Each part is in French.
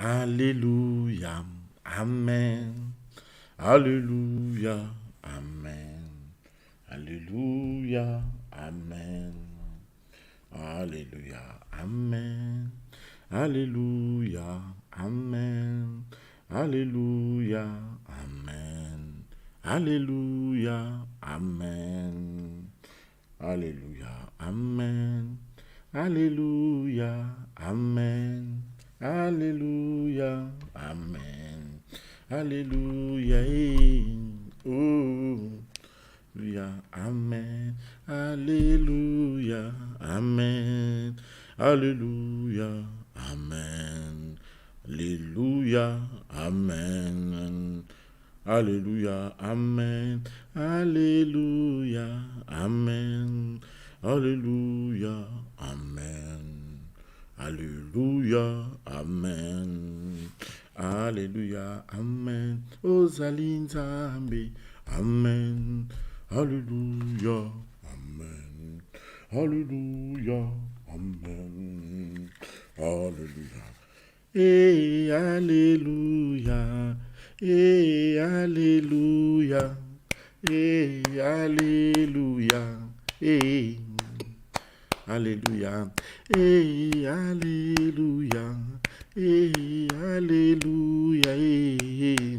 Alléluia. Amen. Alléluia. Amen. Alléluia. Amen. Alléluia. Amen. Alléluia. Amen. Alléluia. Amen. Alléluia. Amen. Alléluia. Amen. Alléluia. Amen. Alléluia. Amen. Alléluia. Oh. Alléluia. Amen. Alléluia. Amen. Alléluia. Amen. Alléluia. Amen. Alléluia. Amen. Alléluia. Amen. Alléluia. Amen. Alléluia. Amen. Alléluia. Amen. Ozalinzambe. Amen. Alléluia. Amen. Alléluia. Amen. Alléluia. Et Alléluia. Et Alléluia. Et Alléluia. Et Alléluia. Et Alléluia. Et Alléluia. Et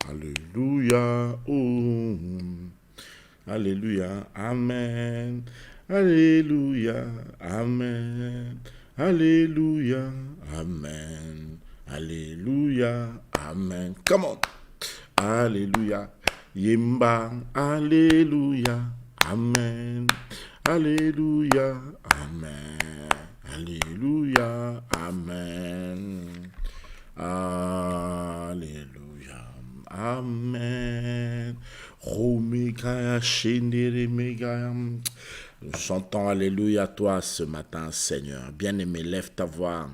Alléluia. Oh. Alléluia. Amen. Alléluia. Amen. Alléluia. Amen. Alléluia. Amen. Come on. Alléluia. Yimba. Alléluia. Amen. Alléluia. Amen. Alléluia. Amen. Alléluia. Amen. Romika Shendere Mega. Nous chantons Alléluia à toi ce matin, Seigneur. Bien-aimé, lève ta voix.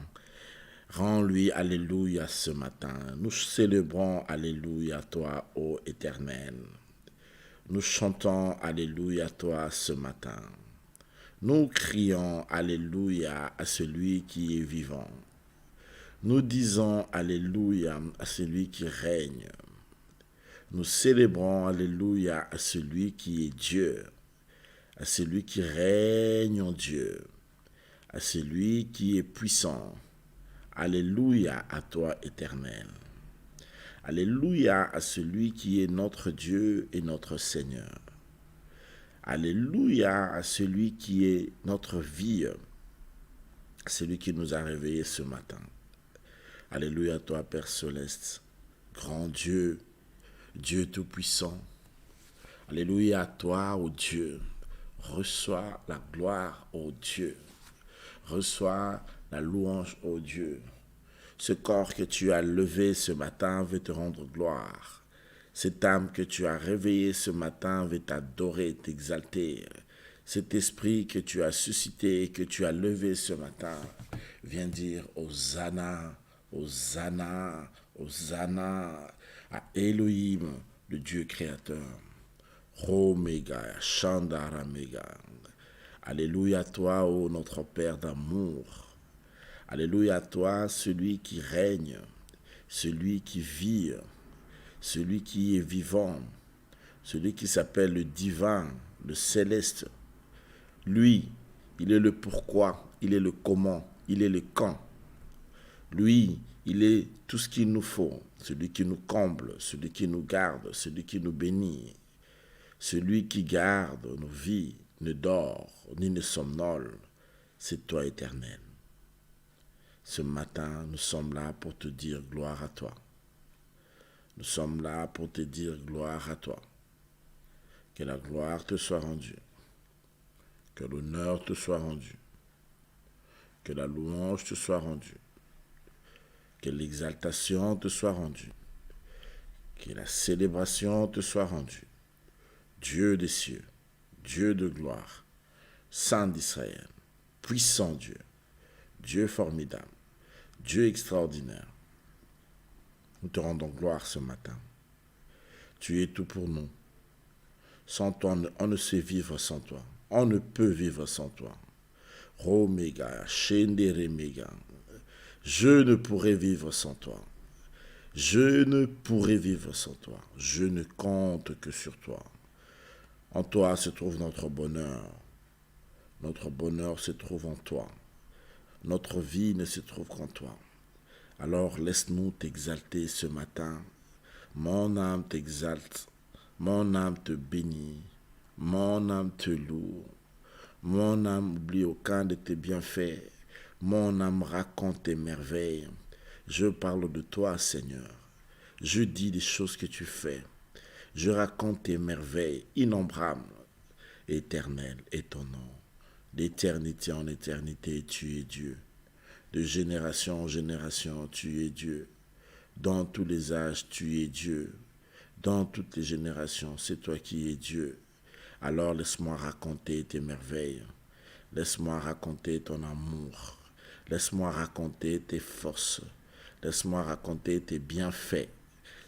Rends-lui Alléluia ce matin. Nous célébrons Alléluia à toi, ô Éternel. Nous chantons Alléluia à toi ce matin. Nous crions Alléluia à celui qui est vivant. Nous disons Alléluia à celui qui règne. Nous célébrons Alléluia à celui qui est Dieu, à celui qui règne en Dieu, à celui qui est puissant. Alléluia à toi, Éternel. Alléluia à celui qui est notre Dieu et notre Seigneur. Alléluia à celui qui est notre vie, à celui qui nous a réveillés ce matin. Alléluia à toi, Père Céleste, grand Dieu, Dieu Tout-Puissant. Alléluia à toi, ô Dieu. Reçois la gloire, ô Dieu. Reçois la louange, ô Dieu. Ce corps que tu as levé ce matin veut te rendre gloire. Cette âme que tu as réveillée ce matin veut t'adorer, t'exalter. Cet esprit que tu as suscité, que tu as levé ce matin, vient dire Hosanna, Hosanna, Hosanna à Elohim, le Dieu créateur. Omega, Chandara Mega. Alléluia à toi, ô notre Père d'amour. Alléluia à toi, celui qui règne, celui qui vit, celui qui est vivant, celui qui s'appelle le divin, le céleste. Lui, il est le pourquoi, il est le comment, il est le quand. Lui, il est tout ce qu'il nous faut, celui qui nous comble, celui qui nous garde, celui qui nous bénit, celui qui garde nos vies, ne dort ni ne somnole, c'est toi, Éternel. Ce matin, nous sommes là pour te dire gloire à toi. Nous sommes là pour te dire gloire à toi. Que la gloire te soit rendue. Que l'honneur te soit rendu. Que la louange te soit rendue. Que l'exaltation te soit rendue. Que la célébration te soit rendue. Dieu des cieux, Dieu de gloire, Saint d'Israël, puissant Dieu, Dieu formidable, Dieu extraordinaire. Nous te rendons gloire ce matin. Tu es tout pour nous. Sans toi, on ne sait vivre sans toi. On ne peut vivre sans toi. Romega, Shendere Mega. Je ne pourrais vivre sans toi. Je ne pourrais vivre sans toi. Je ne compte que sur toi. En toi se trouve notre bonheur. Notre bonheur se trouve en toi. Notre vie ne se trouve qu'en toi. Alors laisse-nous t'exalter ce matin. Mon âme t'exalte. Mon âme te bénit. Mon âme te loue. Mon âme oublie aucun de tes bienfaits. Mon âme raconte tes merveilles. Je parle de toi, Seigneur. Je dis des choses que tu fais. Je raconte tes merveilles innombrables. Éternel est ton nom. D'éternité en éternité, tu es Dieu. De génération en génération, tu es Dieu. Dans tous les âges, tu es Dieu. Dans toutes les générations, c'est toi qui es Dieu. Alors laisse-moi raconter tes merveilles. Laisse-moi raconter ton amour. Laisse-moi raconter tes forces. Laisse-moi raconter tes bienfaits.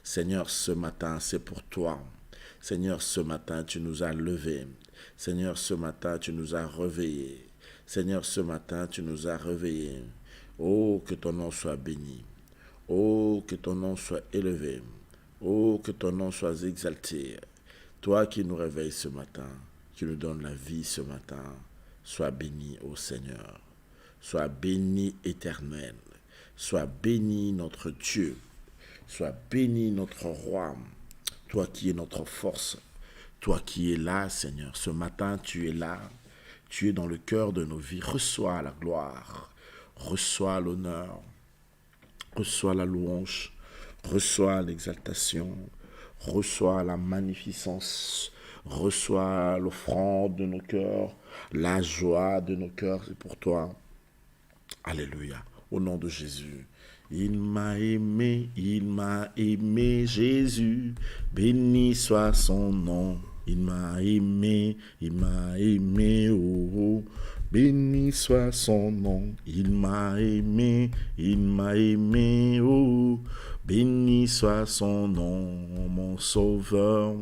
Seigneur, ce matin, c'est pour toi. Seigneur, ce matin, tu nous as levés. Seigneur, ce matin, tu nous as réveillés. Seigneur, ce matin, tu nous as réveillés. Oh, que ton nom soit béni. Oh, que ton nom soit élevé. Oh, que ton nom soit exalté. Toi qui nous réveilles ce matin, qui nous donnes la vie ce matin, sois béni, ô Seigneur. Sois béni, Éternel. Sois béni, notre Dieu. Sois béni, notre Roi. Toi qui es notre force. Toi qui es là, Seigneur. Ce matin, tu es là. Tu es dans le cœur de nos vies. Reçois la gloire. Reçois l'honneur. Reçois la louange. Reçois l'exaltation. Reçois la magnificence. Reçois l'offrande de nos cœurs. La joie de nos cœurs. C'est pour toi. Alléluia. Au nom de Jésus. Il m'a aimé, Jésus. Béni soit son nom. Il m'a aimé, oh, oh. Béni soit son nom. Il m'a aimé, oh. Béni soit son nom, mon sauveur.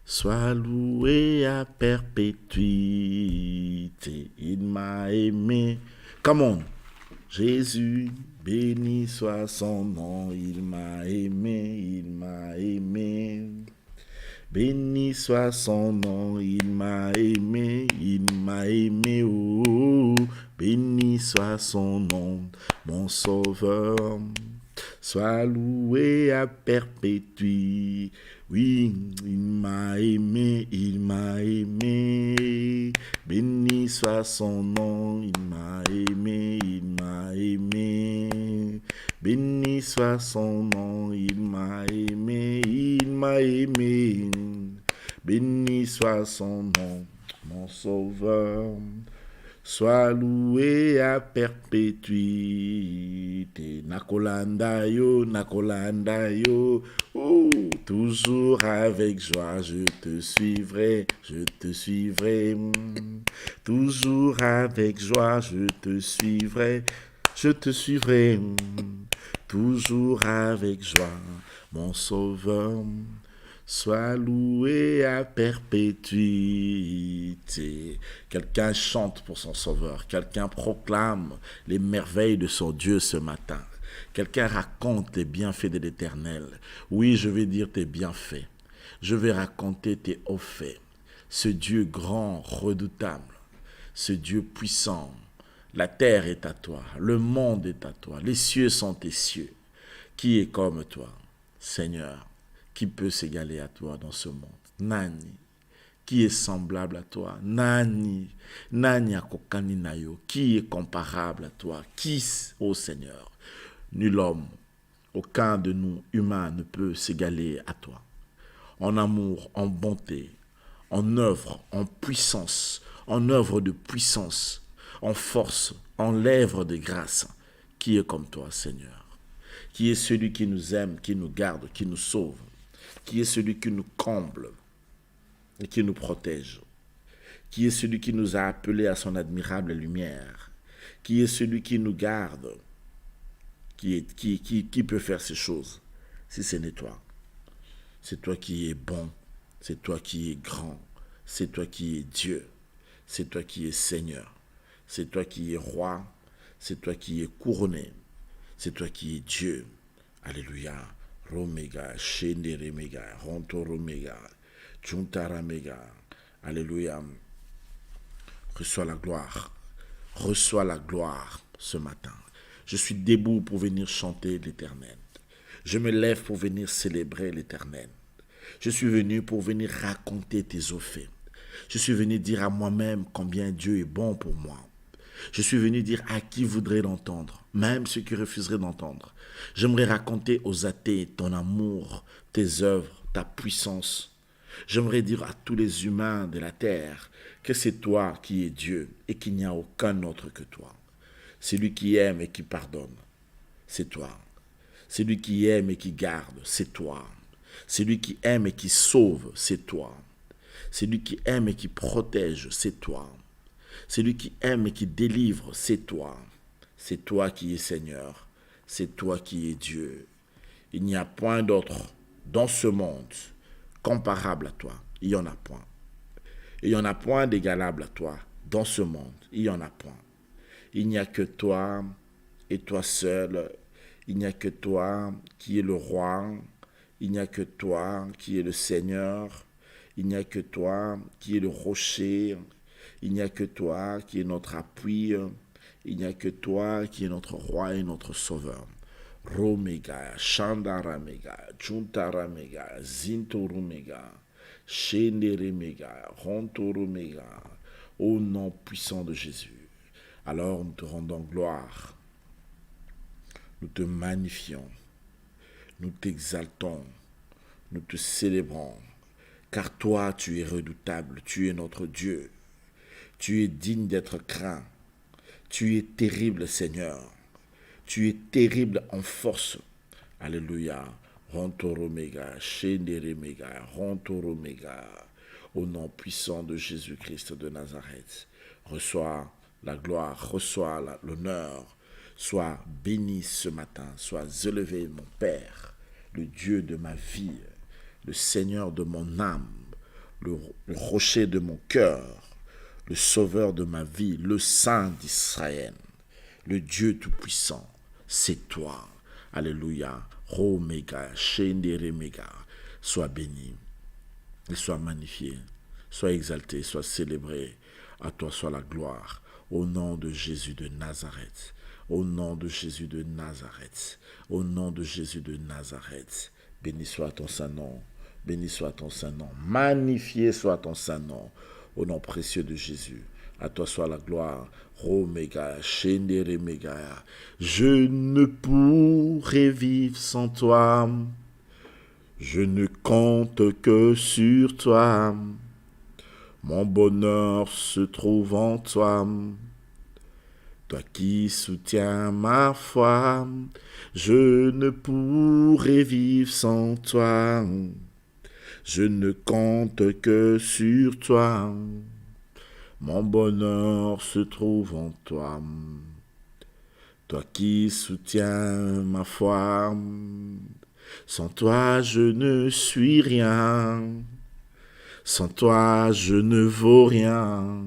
Sois loué à perpétuité. Il m'a aimé. Come on. Jésus, béni soit son nom. Il m'a aimé, Béni soit son nom, il m'a aimé, oh. Béni soit son nom, mon sauveur. Sois loué à perpétuité. Oui, il m'a aimé, Béni soit son nom, il m'a aimé, Béni soit son nom, il m'a aimé, Béni soit son nom, mon sauveur. Sois loué à perpétuité. Nakolanda yo, oh, toujours avec joie, je te suivrai. Toujours avec joie, je te suivrai. Toujours avec joie, mon sauveur. Sois loué à perpétuité. Quelqu'un chante pour son sauveur. Quelqu'un proclame les merveilles de son Dieu ce matin. Quelqu'un raconte les bienfaits de l'Éternel. Oui, je vais dire tes bienfaits. Je vais raconter tes hauts faits. Ce Dieu grand, redoutable. Ce Dieu puissant. La terre est à toi. Le monde est à toi. Les cieux sont tes cieux. Qui est comme toi, Seigneur? Qui peut s'égaler à toi dans ce monde? Nani. Qui est semblable à toi? Nani. Nani akokani nayo. Qui est comparable à toi? Qui, ô Seigneur? Nul homme, aucun de nous, humains, ne peut s'égaler à toi. En amour, en bonté, en œuvre, en puissance, en œuvre de puissance, en force, en lèvres de grâce. Qui est comme toi, Seigneur? Qui est celui qui nous aime, qui nous garde, qui nous sauve? Qui est celui qui nous comble et qui nous protège? Qui est celui qui nous a appelés à son admirable lumière? Qui est celui qui nous garde? Qui peut faire ces choses si ce n'est toi? C'est toi qui es bon, c'est toi qui es grand, c'est toi qui es Dieu, c'est toi qui es Seigneur, c'est toi qui es roi, c'est toi qui es couronné, C'est toi qui es Dieu. Alléluia. Romega, Shenderemega, Rontoromega, Juntaramega. Alléluia. Reçois la gloire. Reçois la gloire ce matin. Je suis debout pour venir chanter l'Éternel. Je me lève pour venir célébrer l'Éternel. Je suis venu pour venir raconter tes hauts faits. Je suis venu dire à moi-même combien Dieu est bon pour moi. Je suis venu dire à qui voudrait l'entendre, même ceux qui refuseraient d'entendre. J'aimerais raconter aux athées ton amour, tes œuvres, ta puissance. J'aimerais dire à tous les humains de la terre que c'est toi qui es Dieu et qu'il n'y a aucun autre que toi. C'est lui qui aime et qui pardonne, c'est toi. C'est lui qui aime et qui garde, c'est toi. C'est lui qui aime et qui sauve, c'est toi. C'est lui qui aime et qui protège, c'est toi. C'est lui qui aime et qui délivre, c'est toi. C'est toi qui es Seigneur, c'est toi qui es Dieu. Il n'y a point d'autre dans ce monde comparable à toi. Il n'y en a point. Il n'y en a point d'égalable à toi dans ce monde. Il n'y en a point. Il n'y a que toi et toi seul. Il n'y a que toi qui es le roi. Il n'y a que toi qui es le Seigneur. Il n'y a que toi qui es le rocher. Il n'y a que toi qui es notre appui. Il n'y a que toi qui es notre roi et notre sauveur. Romega, Shandaramega, Juntaramega, Zintorumega, Shenderemega, Rontorumega, au nom puissant de Jésus. Alors nous te rendons gloire, nous te magnifions, nous t'exaltons, nous te célébrons, car toi tu es redoutable, tu es notre Dieu, tu es digne d'être craint, tu es terrible Seigneur. Tu es terrible en force. Alléluia. Rontoromega, Shenderemega, Rontoromega. Au nom puissant de Jésus-Christ de Nazareth. Reçois la gloire, reçois l'honneur. Sois béni ce matin. Sois élevé, mon Père, le Dieu de ma vie, le Seigneur de mon âme, le rocher de mon cœur, le Sauveur de ma vie, le Saint d'Israël, le Dieu tout-puissant. C'est toi. Alléluia. Romega, Shenderemega. Sois béni et sois magnifié. Sois exalté, sois célébré. À toi soit la gloire. Au nom de Jésus de Nazareth. Au nom de Jésus de Nazareth. Au nom de Jésus de Nazareth. Béni soit ton saint nom. Béni soit ton saint nom. Magnifié soit ton saint nom. Au nom précieux de Jésus. À toi soit la gloire. Romega, Shenderemega. Je ne pourrais vivre sans toi. Je ne compte que sur toi. Mon bonheur se trouve en toi. Toi qui soutiens ma foi. Je ne pourrais vivre sans toi. Je ne compte que sur toi. Mon bonheur se trouve en toi. Toi qui soutiens ma foi. Sans toi, je ne suis rien. Sans toi, je ne vaux rien.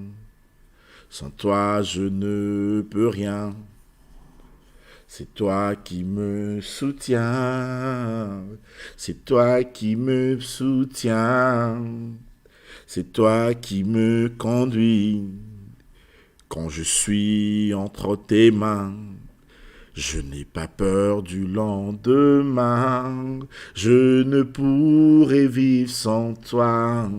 Sans toi, je ne peux rien. C'est toi qui me soutiens. C'est toi qui me soutiens. C'est toi qui me conduis quand je suis entre tes mains. Je n'ai pas peur du lendemain. Je ne pourrais vivre sans toi.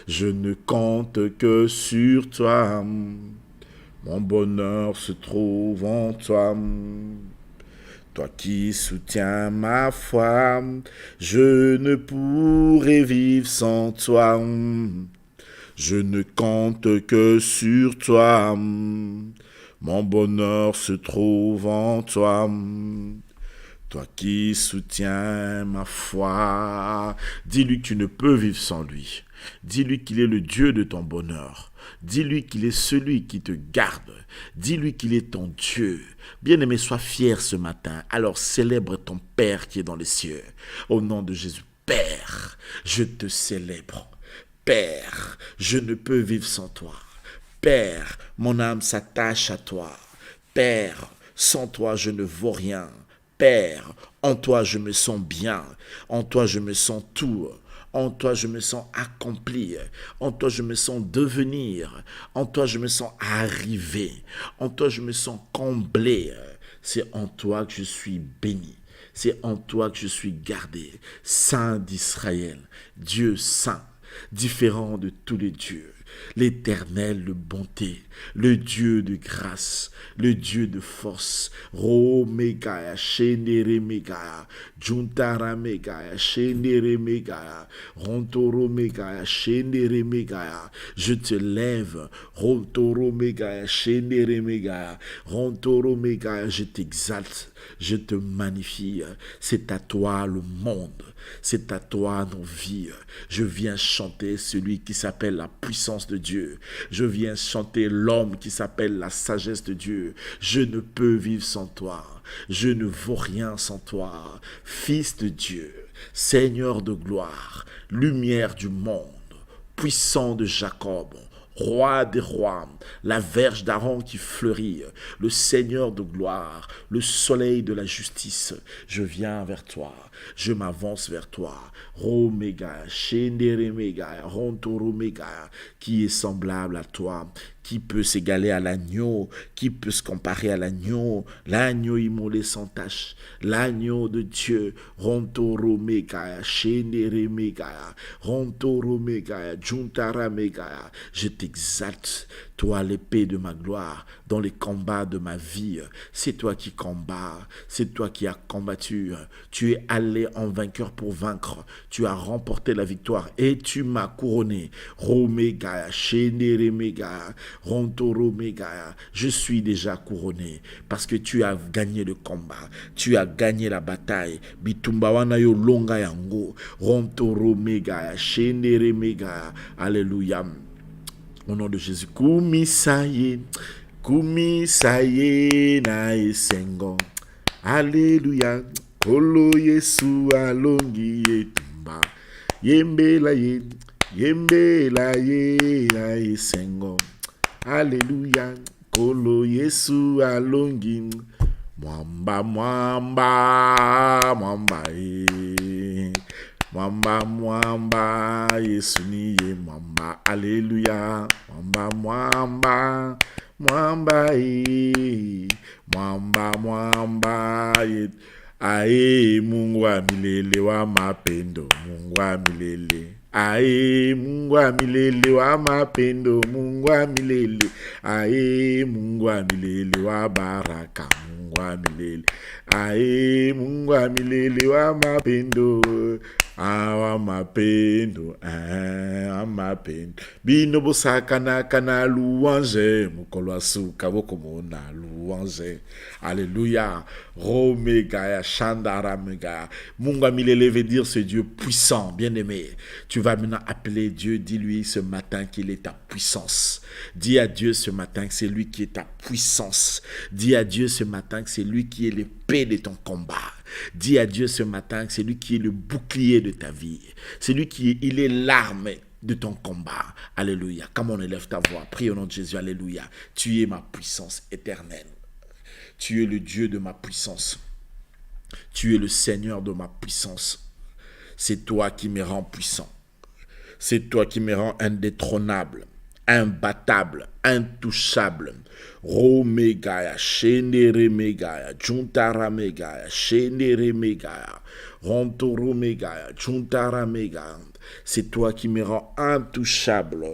Je ne compte que sur toi. Mon bonheur se trouve en toi. Toi qui soutiens ma foi, je ne pourrais vivre sans toi. Je ne compte que sur toi. Mon bonheur se trouve en toi. Toi qui soutiens ma foi. Dis-lui que tu ne peux vivre sans lui. Dis-lui qu'il est le Dieu de ton bonheur. Dis-lui qu'il est celui qui te garde. Dis-lui qu'il est ton Dieu. Bien-aimé, sois fier ce matin. Alors célèbre ton Père qui est dans les cieux. Au nom de Jésus, Père, je te célèbre. Père, je ne peux vivre sans toi. Père, mon âme s'attache à toi. Père, Sans toi, je ne vaux rien. Père, en toi, je me sens bien. En toi, je me sens tout. En toi, je me sens accompli. En toi, je me sens devenir. En toi, je me sens arriver. En toi, je me sens comblé. C'est en toi que je suis béni. C'est en toi que je suis gardé. Saint d'Israël, Dieu saint, différent de tous les dieux. L'éternel de bonté, le Dieu de grâce, le Dieu de force. Romegaya, Shendere Megaya, Juntara Megaya, Shendere Megaya, Rontoro Megaya, Shendere Megaya. Je te lève, Rontoro Megaya, Shendere Megaya, Rontoro Megaya, je t'exalte, je te magnifie. C'est à toi le monde. C'est à toi nos vies. Je viens chanter celui qui s'appelle la puissance de Dieu. Je viens chanter l'homme qui s'appelle la sagesse de Dieu. Je ne peux vivre sans toi. Je ne vaux rien sans toi. Fils de Dieu, Seigneur de gloire, lumière du monde, puissant de Jacob, Roi des rois, la verge d'Aaron qui fleurit, le Seigneur de gloire, le soleil de la justice. Je viens vers toi, je m'avance vers toi. Romega, Shendere Mega, Rontoro Mega, qui est semblable à toi, qui peut s'égaler à l'agneau, qui peut se comparer à l'agneau, l'agneau immolé sans tache, l'agneau de Dieu, Rontoro Mega, Shendere Mega, Rontoro Mega, Juntara Mega. Je t'exalte, toi l'épée de ma gloire, dans les combats de ma vie. C'est toi qui combats, c'est toi qui as combattu. Tu es allé en vainqueur pour vaincre. Tu as remporté la victoire et tu m'as couronné. Romega, Shendere Mega, Rontoro Mega. Je suis déjà couronné parce que tu as gagné le combat. Tu as gagné la bataille. Bitumbawana yo longa yango. Rontoro Mega, Shendere Mega. Alléluia. Au nom de Jésus. Kumisaye na esengo. Alléluia. Kolo Yesu alongi etumba. Yembela ye na esengo. Alléluia. Kolo Yesu alongi. Mwamba mwamba Yesu niye mwamba. Alléluia. Mwamba ye. Ae Mungu wa milele wa mapendo, Mungu wa milele. Ae Mungu wa milele wa mapendo, Mungu wa milele. Ae Mungu wa milele wa baraka, Mungu wa milele. Ae Mungu wa milele wa mapendo. Wa mapendo. Bino bosakana kana louange, mukolo asuka bokomona louange. Alléluia. Romega, Shandara Mega. Mungu wa milele veut dire ce Dieu puissant, bien-aimé. Tu vas maintenant appeler Dieu, dis-lui ce matin qu'il est ta puissance. Dis à Dieu ce matin que c'est lui qui est ta puissance. Dis à Dieu ce matin que c'est lui qui est l'épée de ton combat. Dis à Dieu ce matin que c'est lui qui est le bouclier de ta vie. C'est lui il est l'arme de ton combat. Alléluia. Comme on élève ta voix, prie au nom de Jésus. Alléluia. Tu es ma puissance éternelle. Tu es le Dieu de ma puissance. Tu es le Seigneur de ma puissance. C'est toi qui me rends puissant. C'est toi qui me rends indétrônable, imbattable, intouchable. Romegaya, Shendere Megaya, Juntara Megaya, Shendere Megaya, Rontoro Megaya, Juntara Megaya. C'est toi qui me rends intouchable.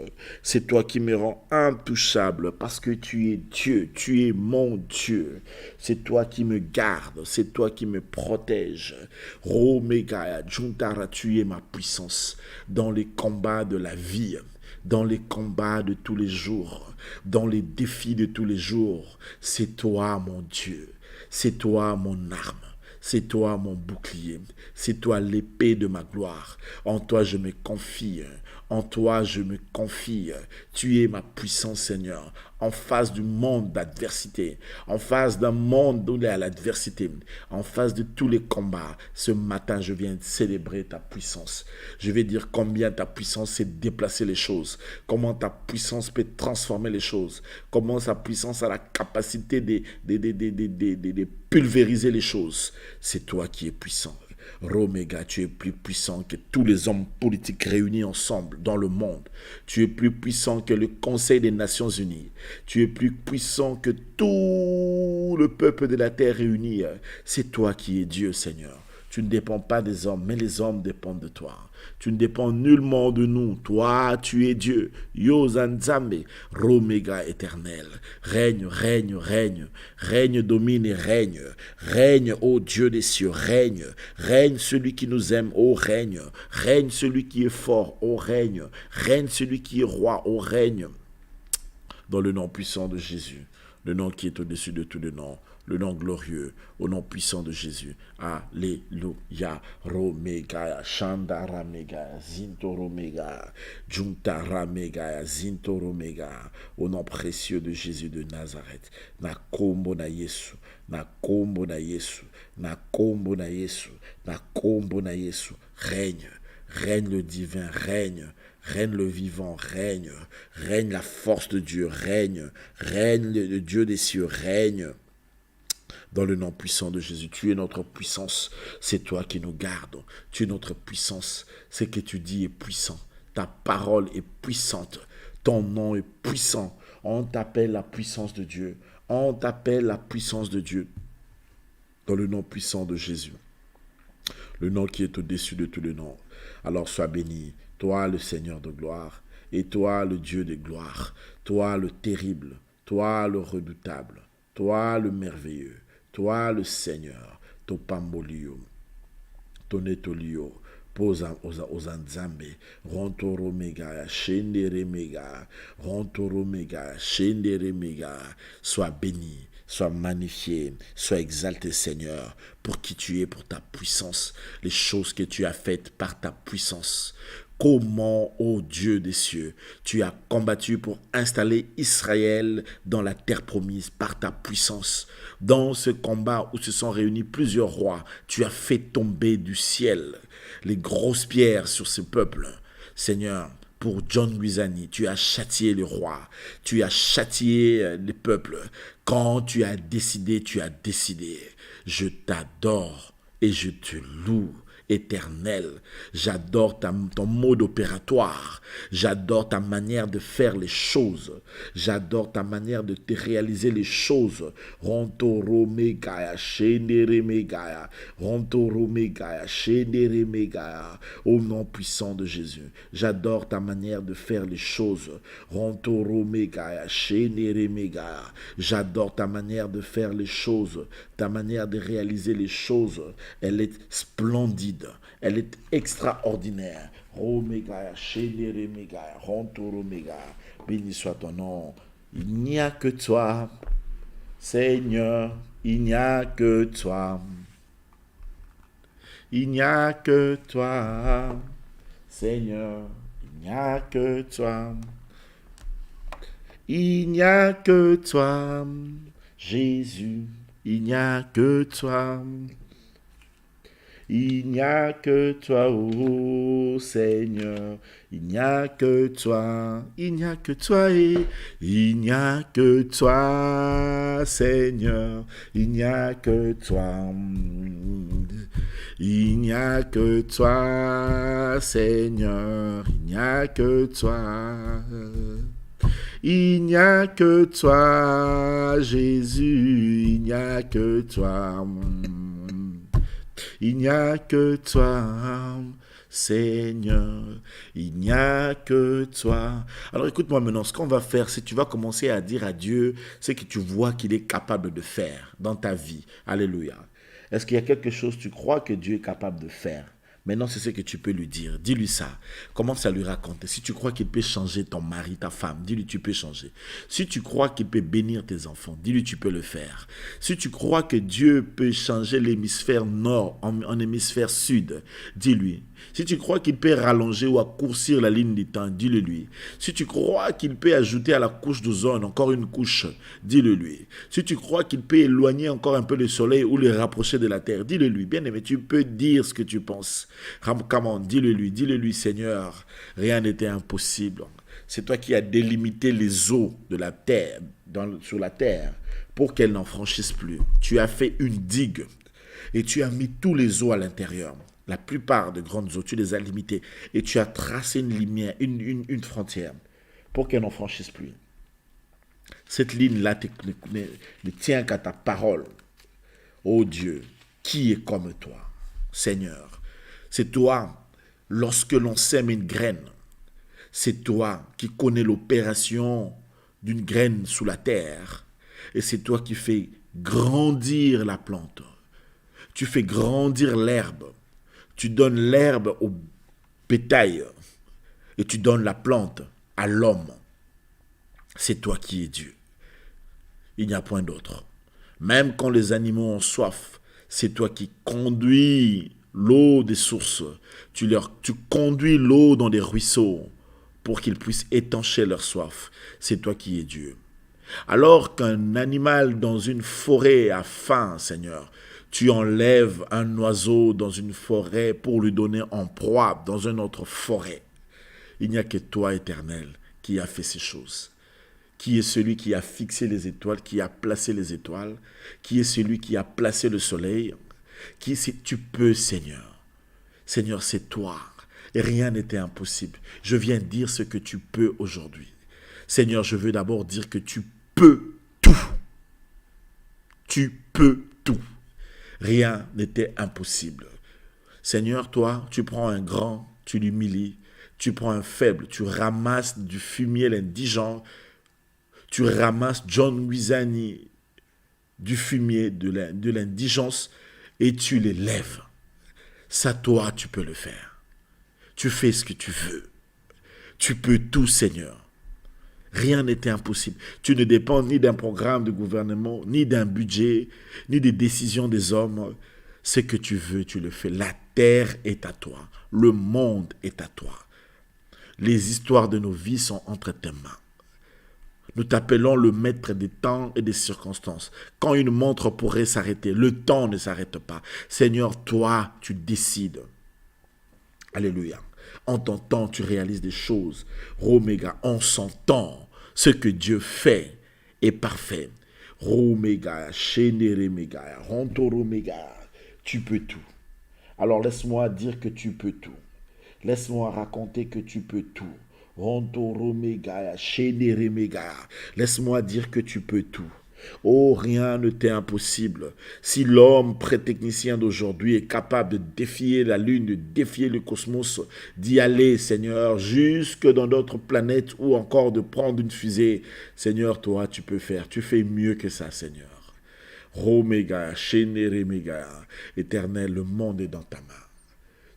C'est toi qui me rends intouchable parce que tu es Dieu, tu es mon Dieu. C'est toi qui me garde, c'est toi qui me protège. Romegaya, Juntara, tu es ma puissance dans les combats de la vie, dans les combats de tous les jours, dans les défis de tous les jours. C'est toi mon Dieu, c'est toi mon arme, C'est toi mon bouclier. C'est toi l'épée de ma gloire. En toi je me confie. En toi je me confie. Tu es ma puissance, Seigneur. En face du monde d'adversité, en face d'un monde où il y a l'adversité, en face de tous les combats, ce matin, je viens célébrer ta puissance. Je vais dire combien ta puissance sait déplacer les choses, comment ta puissance peut transformer les choses, comment sa puissance a la capacité de pulvériser les choses. C'est toi qui es puissant. Roméga, tu es plus puissant que tous les hommes politiques réunis ensemble dans le monde. Tu es plus puissant que le Conseil des Nations Unies. Tu es plus puissant que tout le peuple de la terre réuni. C'est toi qui es Dieu, Seigneur. Tu ne dépends pas des hommes, mais les hommes dépendent de toi. Tu ne dépends nullement de nous. Toi, tu es Dieu. Yozanzame, Roméga éternel. Règne, règne, règne. Règne, domine et règne. Règne, ô Dieu des cieux, règne. Règne celui qui nous aime, ô règne. Règne celui qui est fort, ô règne. Règne celui qui est roi, ô règne. Dans le nom puissant de Jésus, le nom qui est au-dessus de tous les noms, le nom glorieux, au nom puissant de Jésus. Alléluia. Romega, Shandaramega, Zintoromega, Juntaramega, Zintoromega, au nom précieux de Jésus de Nazareth. Nakombo na Yesu, Nakombo na Yesu, Nakombo na Yesu, Nakombo na Yesu. Règne, règne le divin, règne. Règne le vivant, règne. Règne la force de Dieu, règne. Règne le Dieu des cieux, règne. Dans le nom puissant de Jésus, tu es notre puissance. C'est toi qui nous gardes. Tu es notre puissance. Ce que tu dis est puissant. Ta parole est puissante. Ton nom est puissant. On t'appelle la puissance de Dieu. On t'appelle la puissance de Dieu. Dans le nom puissant de Jésus. Le nom qui est au-dessus de tous les noms. Alors sois béni. Toi le Seigneur de gloire, et toi le Dieu de gloire, toi le terrible, toi le redoutable, toi le merveilleux, toi le Seigneur, Topambolio, Tonetolio, Ozanzambe, Rontoro Mega, Shendere Mega, Rontoro Mega, Shendere Mega, sois béni. Sois magnifié, sois exalté Seigneur, pour qui tu es, pour ta puissance, les choses que tu as faites par ta puissance. Comment, ô Dieu des cieux, tu as combattu pour installer Israël dans la terre promise par ta puissance. Dans ce combat où se sont réunis plusieurs rois, tu as fait tomber du ciel les grosses pierres sur ce peuple. Seigneur, pour John Guizani, tu as châtié le roi, tu as châtié les peuples. Quand tu as décidé, tu as décidé. Je t'adore et je te loue. Éternel, j'adore ton mode opératoire, j'adore ta manière de faire les choses, j'adore ta manière de te réaliser les choses. Rontoro megaya, shendere megaya, rontoro megaya, shendere megaya, au nom puissant de Jésus, j'adore ta manière de faire les choses. Rontoro megaya, shendere megaya, j'adore ta manière de faire les choses, ta manière de réaliser les choses, elle est splendide. Elle est extraordinaire. Béni soit ton nom. Il n'y a que toi, Seigneur, il n'y a que toi. Il n'y a que toi, Seigneur, il n'y a que toi. Il n'y a que toi, Jésus, il n'y a que toi. Il n'y a que toi, ô Seigneur, il n'y a que toi, il n'y a que toi, et il n'y a que toi, Seigneur, il n'y a que toi. Il n'y a que toi, Seigneur, il n'y a que toi. Il n'y a que toi, Jésus, il n'y a que toi. Il n'y a que toi, Seigneur, il n'y a que toi. Alors écoute-moi maintenant, ce qu'on va faire, c'est que tu vas commencer à dire à Dieu ce que tu vois qu'il est capable de faire dans ta vie. Alléluia. Est-ce qu'il y a quelque chose que tu crois que Dieu est capable de faire Maintenant, c'est ce que tu peux lui dire. Dis-lui ça. Commence à lui raconter. Si tu crois qu'il peut changer ton mari, ta femme, dis-lui tu peux changer. Si tu crois qu'il peut bénir tes enfants, dis-lui tu peux le faire. Si tu crois que Dieu peut changer l'hémisphère nord en hémisphère sud, dis-lui. Si tu crois qu'il peut rallonger ou raccourcir la ligne du temps, dis-le lui. Si tu crois qu'il peut ajouter à la couche d'ozone encore une couche, dis-le lui. Si tu crois qu'il peut éloigner encore un peu le soleil ou le rapprocher de la terre, dis-le lui. Bien aimé, tu peux dire ce que tu penses. Ramkaman, dis-le lui, Seigneur, rien n'était impossible. C'est toi qui as délimité les eaux de la terre, sur la terre, pour qu'elles n'en franchissent plus. Tu as fait une digue et tu as mis tous les eaux à l'intérieur. La plupart de grandes eaux, tu les as limitées et tu as tracé une lumière, une frontière pour qu'elles n'en franchissent plus. Cette ligne-là ne tient qu'à ta parole. Ô Dieu, qui est comme toi, Seigneur? C'est toi, lorsque l'on sème une graine, c'est toi qui connais l'opération d'une graine sous la terre. Et c'est toi qui fais grandir la plante. Tu fais grandir l'herbe. Tu donnes l'herbe au bétail et tu donnes la plante à l'homme. C'est toi qui es Dieu. Il n'y a point d'autre. Même quand les animaux ont soif, c'est toi qui conduis l'eau des sources. Tu conduis l'eau dans des ruisseaux pour qu'ils puissent étancher leur soif. C'est toi qui es Dieu. Alors qu'un animal dans une forêt a faim, Seigneur, tu enlèves un oiseau dans une forêt pour lui donner en proie dans une autre forêt. Il n'y a que toi, Éternel, qui a fait ces choses. Qui est celui qui a fixé les étoiles, qui a placé les étoiles, qui est celui qui a placé le soleil. Tu peux, Seigneur. Seigneur, c'est toi. Et rien n'était impossible. Je viens dire ce que tu peux aujourd'hui. Seigneur, je veux d'abord dire que tu peux tout. Tu peux tout. Rien n'était impossible. Seigneur, toi, tu prends un grand, tu l'humilies. Tu prends un faible, tu ramasses du fumier l'indigent. Tu ramasses John Wizani du fumier de l'indigence et tu l'élèves. Ça, toi, tu peux le faire. Tu fais ce que tu veux. Tu peux tout, Seigneur. Rien n'était impossible. Tu ne dépends ni d'un programme de gouvernement, ni d'un budget, ni des décisions des hommes. Ce que tu veux, tu le fais. La terre est à toi. Le monde est à toi. Les histoires de nos vies sont entre tes mains. Nous t'appelons le maître des temps et des circonstances. Quand une montre pourrait s'arrêter, le temps ne s'arrête pas. Seigneur, toi, tu décides. Alléluia. En ton temps, tu réalises des choses. Roméga, en son temps, ce que Dieu fait est parfait. Roméga, Chénéréméga, Rontoroméga, tu peux tout. Alors laisse-moi dire que tu peux tout. Laisse-moi raconter que tu peux tout. Laisse-moi dire que tu peux tout. Oh, rien ne t'est impossible. Si l'homme pré-technicien d'aujourd'hui est capable de défier la Lune, de défier le cosmos, d'y aller, Seigneur, jusque dans d'autres planètes ou encore de prendre une fusée, Seigneur, toi, tu peux faire. Tu fais mieux que ça, Seigneur. Roméga, Chénéréméga, Éternel, le monde est dans ta main.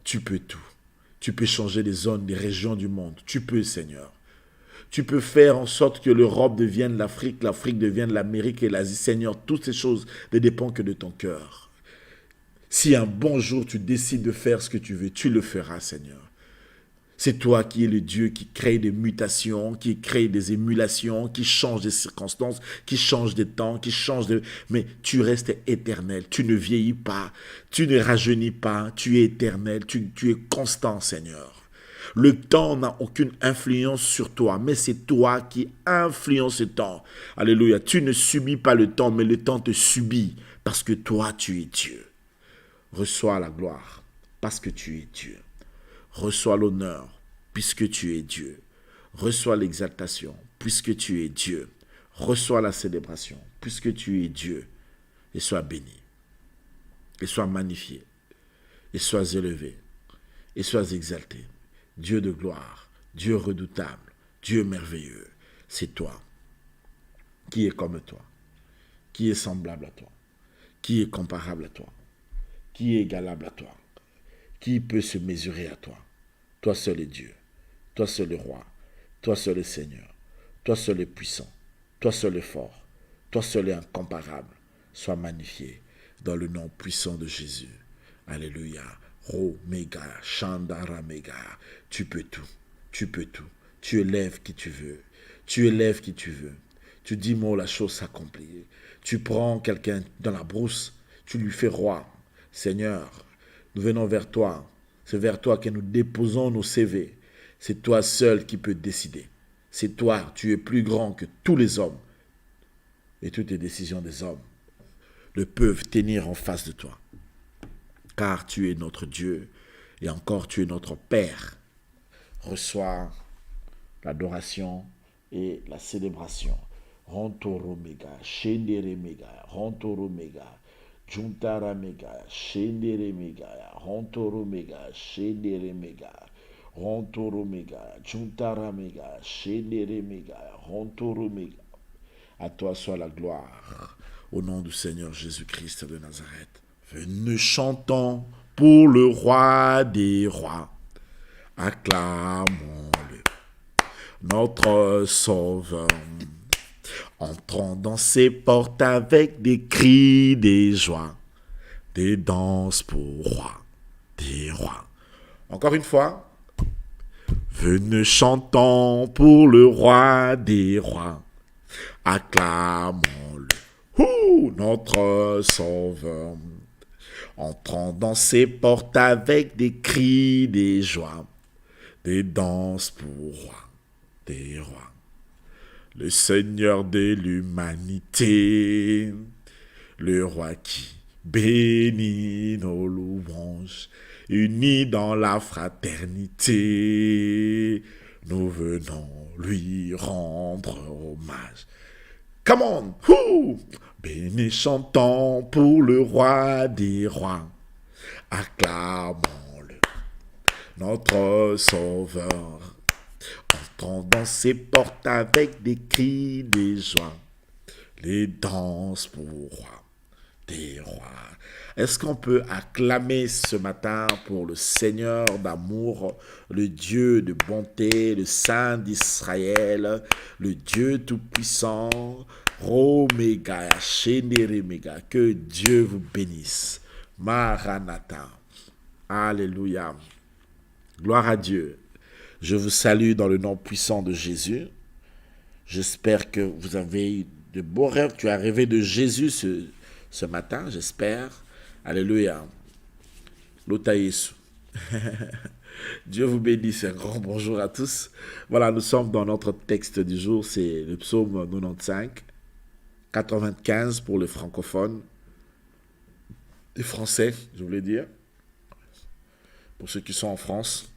Tu peux tout. Tu peux changer les zones, les régions du monde. Tu peux, Seigneur. Tu peux faire en sorte que l'Europe devienne l'Afrique devienne l'Amérique et l'Asie. Seigneur, toutes ces choses ne dépendent que de ton cœur. Si un bon jour tu décides de faire ce que tu veux, tu le feras, Seigneur. C'est toi qui es le Dieu qui crée des mutations, qui crée des émulations, qui change des circonstances, qui change des temps, qui change de... Mais tu restes éternel, tu ne vieillis pas, tu ne rajeunis pas, tu es éternel, tu es constant, Seigneur. Le temps n'a aucune influence sur toi, mais c'est toi qui influences le temps. Alléluia, tu ne subis pas le temps, mais le temps te subit parce que toi, tu es Dieu. Reçois la gloire parce que tu es Dieu. Reçois l'honneur, puisque tu es Dieu. Reçois l'exaltation, puisque tu es Dieu. Reçois la célébration, puisque tu es Dieu. Et sois béni. Et sois magnifié. Et sois élevé. Et sois exalté. Dieu de gloire, Dieu redoutable, Dieu merveilleux. C'est toi. Qui est comme toi? Qui est semblable à toi? Qui est comparable à toi? Qui est égalable à toi? Qui peut se mesurer à toi? Toi seul est Dieu. Toi seul est roi. Toi seul est Seigneur. Toi seul est puissant. Toi seul est fort. Toi seul est incomparable. Sois magnifié dans le nom puissant de Jésus. Alléluia. Omega, Chandara Mega. Tu peux tout. Tu peux tout. Tu élèves qui tu veux. Tu élèves qui tu veux. Tu dis, moi, la chose s'accomplit. Tu prends quelqu'un dans la brousse. Tu lui fais roi. Seigneur, nous venons vers toi. C'est vers toi que nous déposons nos CV. C'est toi seul qui peux décider. C'est toi, tu es plus grand que tous les hommes. Et toutes les décisions des hommes ne peuvent tenir en face de toi. Car tu es notre Dieu et encore tu es notre Père. Reçois l'adoration et la célébration. Rontoro mega, shendere mega, rontoro mega, juntara mega, shendere mega, rontoro mega, shendere mega, rontoro mega, juntara mega, shendere mega, rontoro mega. À toi soit la gloire, au nom du Seigneur Jésus-Christ de Nazareth. Nous chantons pour le roi des rois, acclamons-le, notre sauveur. Entrons dans ses portes avec des cris, des joies, des danses pour roi, des rois. Encore une fois, venez chantons pour le roi des rois, acclamons-le, notre sauveur. Entrons dans ses portes avec des cris, des joies, des danses pour roi, des rois. Le Seigneur de l'humanité, le roi qui bénit nos louanges, unis dans la fraternité, nous venons lui rendre hommage. Come on! Béni chantons pour le roi des rois, acclamons-le, notre sauveur. Entrons dans ses portes avec des cris, des joies, les danses pour roi, des rois. Est-ce qu'on peut acclamer ce matin pour le Seigneur d'amour, le Dieu de bonté, le Saint d'Israël, le Dieu tout-puissant, Roméga, Chénéréméga, que Dieu vous bénisse. Maranatha. Alléluia. Gloire à Dieu. Je vous salue dans le nom puissant de Jésus. J'espère que vous avez eu de beaux rêves. Tu as rêvé de Jésus ce matin, j'espère. Alléluia. Lotaïs. Dieu vous bénisse. Un grand bonjour à tous. Voilà, nous sommes dans notre texte du jour. C'est le psaume 95, 95 pour les francophones. Les Français, je voulais dire. Pour ceux qui sont en France.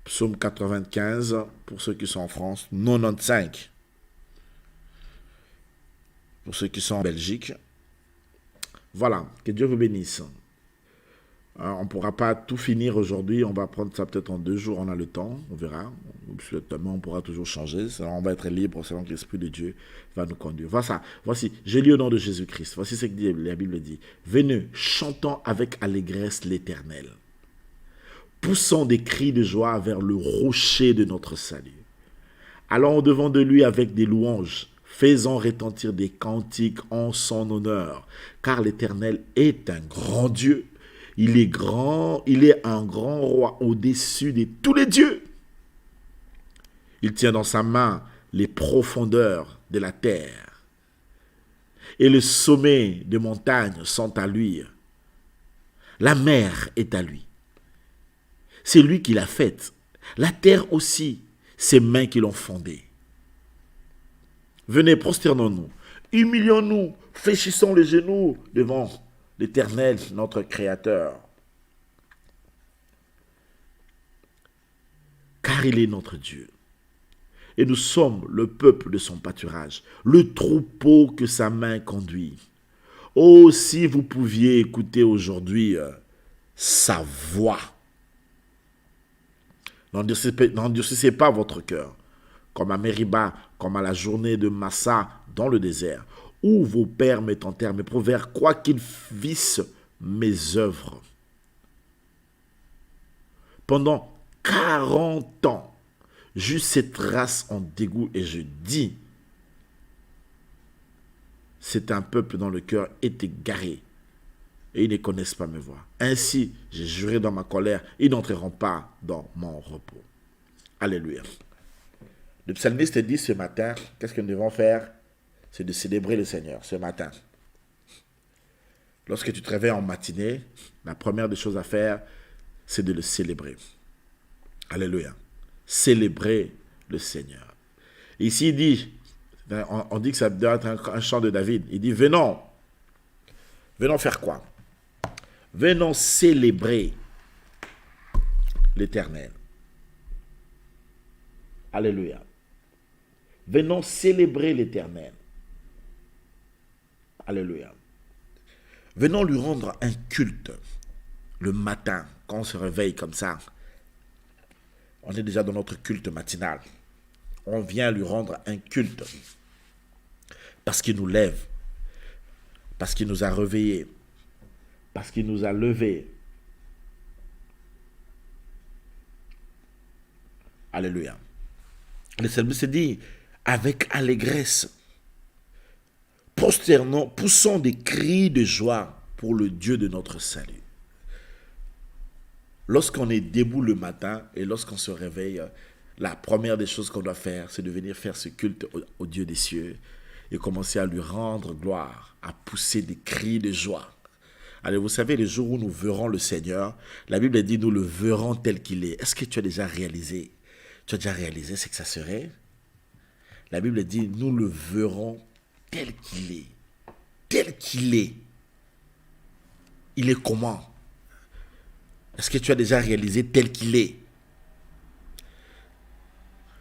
Psaume 95, pour ceux qui sont en France, 95, pour ceux qui sont en Belgique. Voilà, que Dieu vous bénisse. On ne pourra pas tout finir aujourd'hui, on va prendre ça peut-être en 2 jours, on a le temps, on verra. On pourra toujours changer, on va être libre selon que l'Esprit de Dieu va nous conduire. Voici, je lis au nom de Jésus-Christ, voici ce que la Bible dit. Venez, chantons avec allégresse l'Éternel. Poussons des cris de joie vers le rocher de notre salut. Allons au-devant de lui avec des louanges. Faisons retentir des cantiques en son honneur. Car l'Éternel est un grand Dieu. Il est grand, il est un grand roi au-dessus de tous les dieux. Il tient dans sa main les profondeurs de la terre. Et le sommet des montagnes sont à lui. La mer est à lui. C'est lui qui l'a faite. La terre aussi, ses mains qui l'ont fondée. Venez, prosternons-nous, humilions-nous, fléchissons les genoux devant l'Éternel, notre Créateur. Car il est notre Dieu. Et nous sommes le peuple de son pâturage, le troupeau que sa main conduit. Oh, si vous pouviez écouter aujourd'hui sa voix. N'endurcissez pas votre cœur, comme à Mériba, comme à la journée de Massa dans le désert, où vos pères mettent en terre mes proverbes, quoi qu'ils vissent mes œuvres. Pendant 40 ans, j'eus cette race en dégoût et je dis, c'est un peuple dont le cœur est égaré et ils ne connaissent pas mes voies. Ainsi, j'ai juré dans ma colère, ils n'entreront pas dans mon repos. Alléluia. Le psalmiste dit ce matin, qu'est-ce que nous devons faire? C'est de célébrer le Seigneur ce matin. Lorsque tu te réveilles en matinée, la première des choses à faire, c'est de le célébrer. Alléluia. Célébrer le Seigneur. Ici, il dit, on dit que ça doit être un chant de David. Il dit, venons faire quoi? Venons célébrer l'Éternel. Alléluia. Venons célébrer l'Éternel. Alléluia. Venons lui rendre un culte le matin, quand on se réveille comme ça. On est déjà dans notre culte matinal. On vient lui rendre un culte parce qu'il nous lève, parce qu'il nous a réveillés, parce qu'il nous a levés. Alléluia. Le psalmiste dit, avec allégresse, prosternons, poussons des cris de joie pour le Dieu de notre salut. Lorsqu'on est debout le matin et lorsqu'on se réveille, la première des choses qu'on doit faire, c'est de venir faire ce culte au Dieu des cieux et commencer à lui rendre gloire, à pousser des cris de joie. Allez, vous savez, les jours où nous verrons le Seigneur, la Bible dit, nous le verrons tel qu'il est. Est-ce que tu as déjà réalisé? Tu as déjà réalisé ce que ça serait? La Bible dit, nous le verrons tel qu'il est. Tel qu'il est. Il est comment? Est-ce que tu as déjà réalisé tel qu'il est?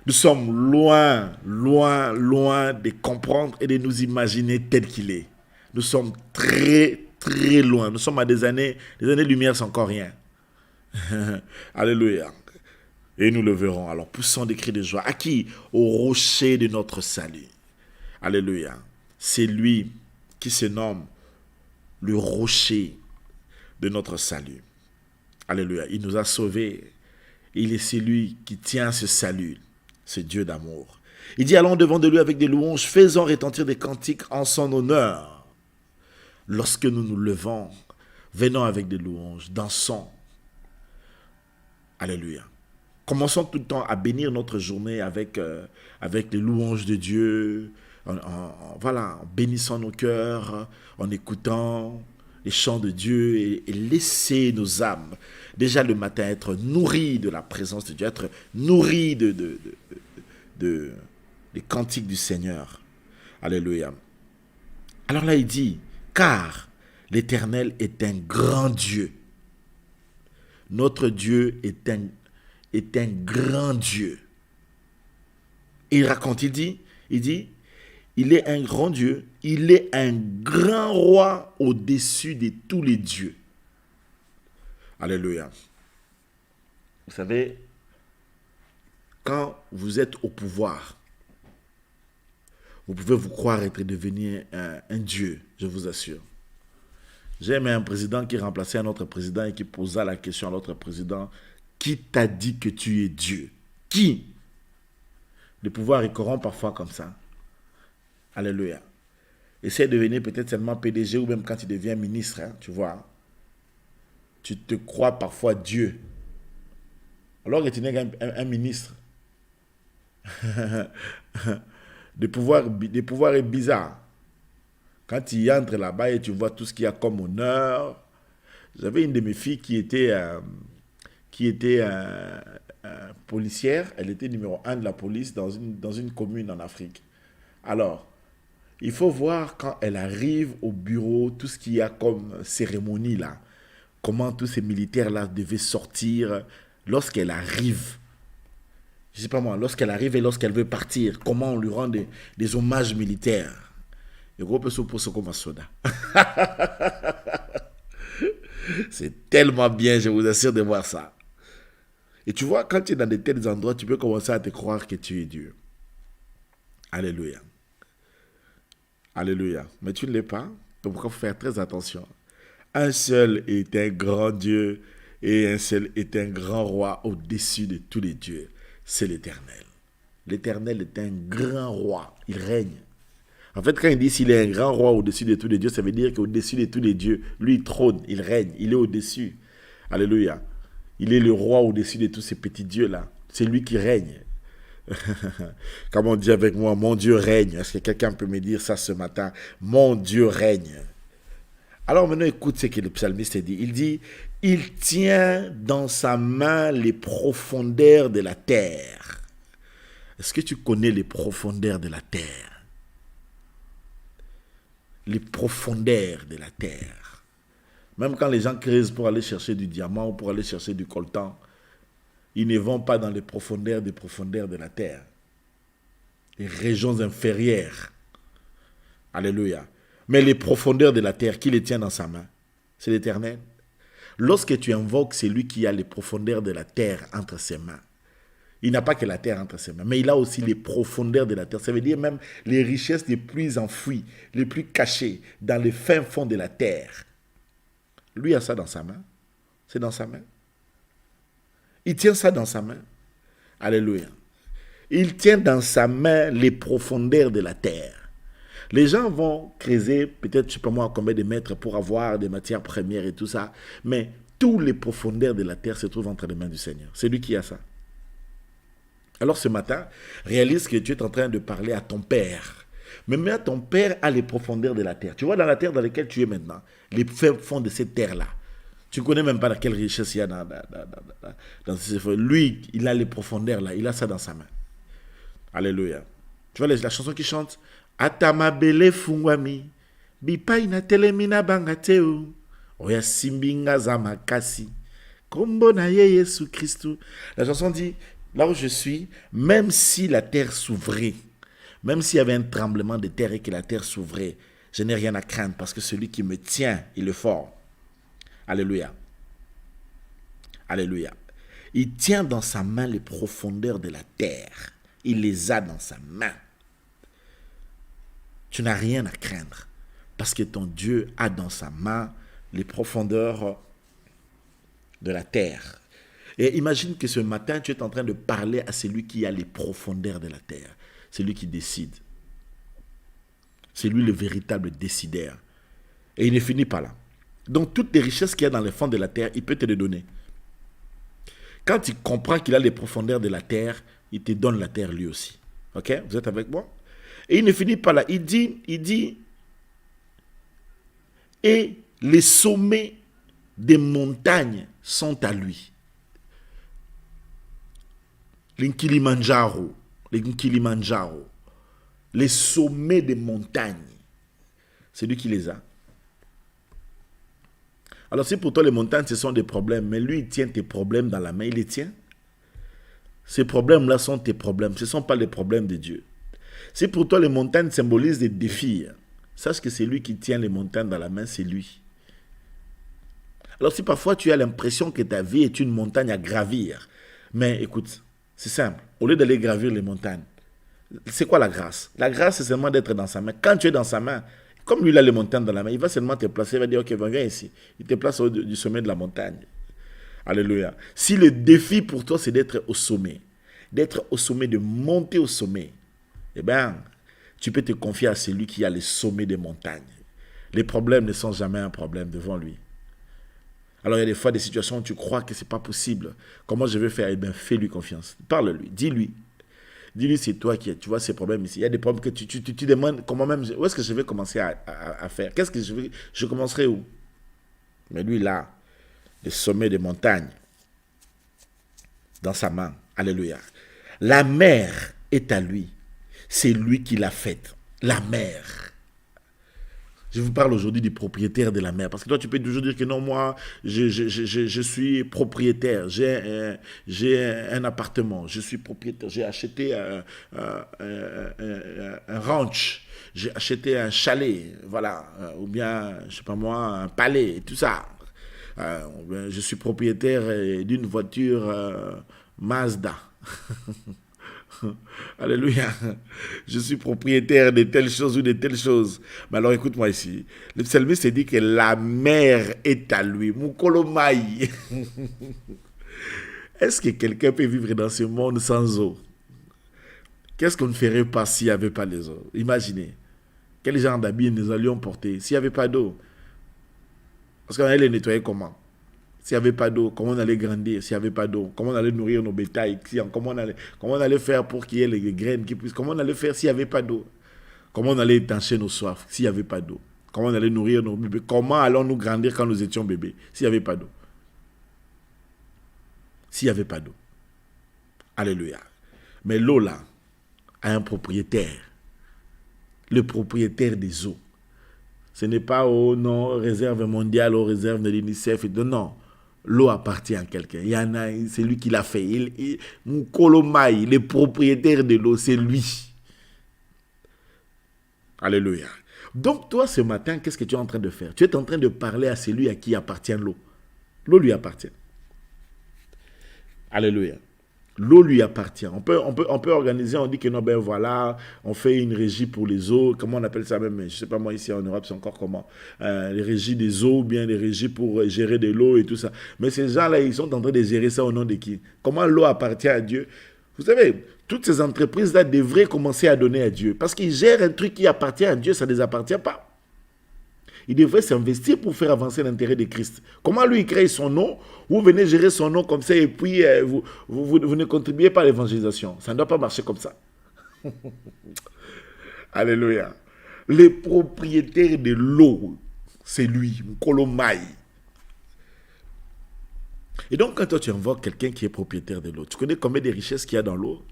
Nous sommes loin de comprendre et de nous imaginer tel qu'il est. Nous sommes très, très loin. Nous sommes à des années-lumière sans encore rien. Alléluia. Et nous le verrons. Alors, poussons des cris de joie. À qui? Au rocher de notre salut. Alléluia. C'est lui qui se nomme le rocher de notre salut. Alléluia. Il nous a sauvés. Il est celui qui tient ce salut, ce Dieu d'amour. Il dit, allons devant de lui avec des louanges, faisons retentir des cantiques en son honneur. Lorsque nous nous levons, venons avec des louanges, dansons. Alléluia. Commençons tout le temps à bénir notre journée avec les louanges de Dieu, en bénissant nos cœurs, en écoutant les chants de Dieu et laisser nos âmes, déjà le matin, être nourries de la présence de Dieu, être nourries des cantiques du Seigneur. Alléluia. Alors là, il dit, car l'Éternel est un grand Dieu. Notre Dieu est un grand Dieu. Et il raconte, il dit, il est un grand Dieu, il est un grand roi au-dessus de tous les dieux. Alléluia. Vous savez, quand vous êtes au pouvoir, vous pouvez vous croire être devenu un Dieu, je vous assure. J'ai aimé un président qui remplaçait un autre président et qui posa la question à l'autre président, qui t'a dit que tu es Dieu? Qui? Le pouvoir est corrompt parfois comme ça. Alléluia. Essaie de devenir peut-être seulement PDG ou même quand tu deviens ministre, hein, tu vois. Tu te crois parfois Dieu. Alors que tu n'es qu'un ministre. Le pouvoir est bizarre. Quand tu y entres là-bas et tu vois tout ce qu'il y a comme honneur. J'avais une de mes filles qui était policière. Elle était numéro 1 de la police dans une commune en Afrique. Alors, il faut voir quand elle arrive au bureau, tout ce qu'il y a comme cérémonie là. Comment tous ces militaires-là devaient sortir lorsqu'elle arrive. Je ne sais pas moi, lorsqu'elle arrive et lorsqu'elle veut partir. Comment on lui rend des hommages militaires. Et gros peu pour ce comme soda. C'est tellement bien, je vous assure de voir ça. Et tu vois, quand tu es dans de tels endroits, tu peux commencer à te croire que tu es Dieu. Alléluia. Alléluia. Mais tu ne l'es pas. Donc pourquoi il faut faire très attention Un seul est un grand Dieu et un seul est un grand roi au-dessus de tous les dieux. C'est l'Éternel. L'Éternel est un grand roi. Il règne. En fait, quand il dit qu'il est un grand roi au-dessus de tous les dieux, ça veut dire qu'au-dessus de tous les dieux, lui, il trône, il règne, il est au-dessus. Alléluia. Il est le roi au-dessus de tous ces petits dieux-là. C'est lui qui règne. Comme on dit avec moi, mon Dieu règne. Est-ce que quelqu'un peut me dire ça ce matin? Mon Dieu règne. Alors maintenant, écoute ce que le psalmiste dit. Il dit, il tient dans sa main les profondeurs de la terre. Est-ce que tu connais les profondeurs de la terre? Les profondeurs de la terre. Même quand les gens creusent pour aller chercher du diamant ou pour aller chercher du coltan, ils ne vont pas dans les profondeurs des profondeurs de la terre. Les régions inférieures. Alléluia. Mais les profondeurs de la terre, qui les tient dans sa main? C'est l'Éternel. Lorsque tu invoques celui qui a les profondeurs de la terre entre ses mains, il n'a pas que la terre entre ses mains, mais il a aussi les profondeurs de la terre. Ça veut dire même les richesses les plus enfouies, les plus cachées, dans les fins fonds de la terre. Lui a ça dans sa main. C'est dans sa main. Il tient ça dans sa main. Alléluia. Il tient dans sa main les profondeurs de la terre. Les gens vont creuser, peut-être, je ne sais pas moi, combien de mètres pour avoir des matières premières et tout ça, mais tous les profondeurs de la terre se trouvent entre les mains du Seigneur. C'est lui qui a ça. Alors ce matin, réalise que tu es en train de parler à ton Père. Mais même ton Père a les profondeurs de la terre. Tu vois, dans la terre dans laquelle tu es maintenant, les fonds de cette terre-là, tu ne connais même pas quelle richesse il y a dans ces fonds. Lui, il a les profondeurs là, il a ça dans sa main. Alléluia. Tu vois la chanson qui chante Atamabele fungwami, bipai na telemina bangateu, oya simbinga zamakasi, kombo na ye Yesu Christou. La chanson dit, là où je suis, même si la terre s'ouvrait, même s'il y avait un tremblement de terre et que la terre s'ouvrait, je n'ai rien à craindre parce que celui qui me tient, il est fort. Alléluia. Alléluia. Il tient dans sa main les profondeurs de la terre. Il les a dans sa main. Tu n'as rien à craindre parce que ton Dieu a dans sa main les profondeurs de la terre. Et imagine que ce matin, tu es en train de parler à celui qui a les profondeurs de la terre. C'est lui qui décide. C'est lui le véritable décideur. Et il ne finit pas là. Donc toutes les richesses qu'il y a dans les fonds de la terre, il peut te les donner. Quand il comprend qu'il a les profondeurs de la terre, il te donne la terre lui aussi. Ok? Vous êtes avec moi? Et il ne finit pas là. Il dit, et les sommets des montagnes sont à lui. Les Kilimanjaro, les sommets des montagnes, c'est lui qui les a. Alors si pour toi les montagnes ce sont des problèmes, mais lui il tient tes problèmes dans la main, il les tient. Ces problèmes-là sont tes problèmes, ce ne sont pas les problèmes de Dieu. Si pour toi les montagnes symbolisent des défis, sache que c'est lui qui tient les montagnes dans la main, c'est lui. Alors si parfois tu as l'impression que ta vie est une montagne à gravir, mais écoute, c'est simple, au lieu d'aller gravir les montagnes, c'est quoi la grâce? La grâce c'est seulement d'être dans sa main. Quand tu es dans sa main, comme lui il a les montagnes dans la main, il va seulement te placer, il va dire ok, viens ici, il te place du sommet de la montagne. Alléluia. Si le défi pour toi c'est d'être au sommet, de monter au sommet, eh bien, tu peux te confier à celui qui a les sommets des montagnes. Les problèmes ne sont jamais un problème devant lui. Alors il y a des fois des situations où tu crois que ce n'est pas possible. Comment je vais faire? Eh bien, fais-lui confiance. Parle-lui, dis-lui. Dis-lui, c'est toi qui as, tu vois ces problèmes ici. Il y a des problèmes que tu demandes, comment même, où est-ce que je vais commencer à faire? Qu'est-ce que je commencerai où? Mais lui, là, le sommet des montagnes, dans sa main. Alléluia. La mer est à lui. C'est lui qui l'a faite. La mer. Je vous parle aujourd'hui du propriétaire de la mer. Parce que toi, tu peux toujours dire que non, moi, je suis propriétaire. J'ai un appartement. Je suis propriétaire. J'ai acheté un ranch. J'ai acheté un chalet. Voilà. Ou bien, je ne sais pas moi, un palais. Et tout ça. Je suis propriétaire d'une voiture Mazda. Alléluia. Je suis propriétaire de telle chose ou de telle chose. Mais alors écoute-moi ici. Le psalmiste dit que la mer est à lui. Mukolomaï. Est-ce que quelqu'un peut vivre dans ce monde sans eau? Qu'est-ce qu'on ne ferait pas s'il n'y avait pas les eaux? Imaginez. Quel genre d'habits nous allions porter s'il n'y avait pas d'eau? Parce qu'on allait les nettoyer comment? S'il n'y avait pas d'eau, comment on allait grandir? S'il n'y avait pas d'eau, comment on allait nourrir nos bétails? Comment on allait faire pour qu'il y ait les graines qui puissent? Comment on allait faire s'il n'y avait pas d'eau? Comment on allait étancher nos soifs s'il n'y avait pas d'eau? Comment on allait nourrir nos bébés? Comment allons-nous grandir quand nous étions bébés s'il n'y avait pas d'eau? S'il n'y avait pas d'eau. Alléluia. Mais l'eau là a un propriétaire. Le propriétaire des eaux. Ce n'est pas au réserve mondiale, aux réserves de l'UNICEF. Non. L'eau appartient à quelqu'un. Il y en a, c'est lui qui l'a fait. Mukolomaï, le propriétaire de l'eau, c'est lui. Alléluia. Donc toi, ce matin, qu'est-ce que tu es en train de faire? Tu es en train de parler à celui à qui appartient l'eau. L'eau lui appartient. Alléluia. L'eau lui appartient. On peut organiser, on dit que non, ben voilà, on fait une régie pour les eaux. Comment on appelle ça même? Je ne sais pas, moi, ici en Europe, c'est encore comment? Les régies des eaux, ou bien les régies pour gérer de l'eau et tout ça. Mais ces gens-là, ils sont en train de gérer ça au nom de qui? Comment l'eau appartient à Dieu? Vous savez, toutes ces entreprises-là devraient commencer à donner à Dieu. Parce qu'ils gèrent un truc qui appartient à Dieu, ça ne les appartient pas. Il devrait s'investir pour faire avancer l'intérêt de Christ. Comment lui crée son nom? Vous venez gérer son nom comme ça et puis vous ne contribuez pas à l'évangélisation. Ça ne doit pas marcher comme ça. Alléluia. Le propriétaire de l'eau, c'est lui, Mukolomaï. Et donc quand toi tu invoques quelqu'un qui est propriétaire de l'eau, tu connais combien de richesses qu'il y a dans l'eau?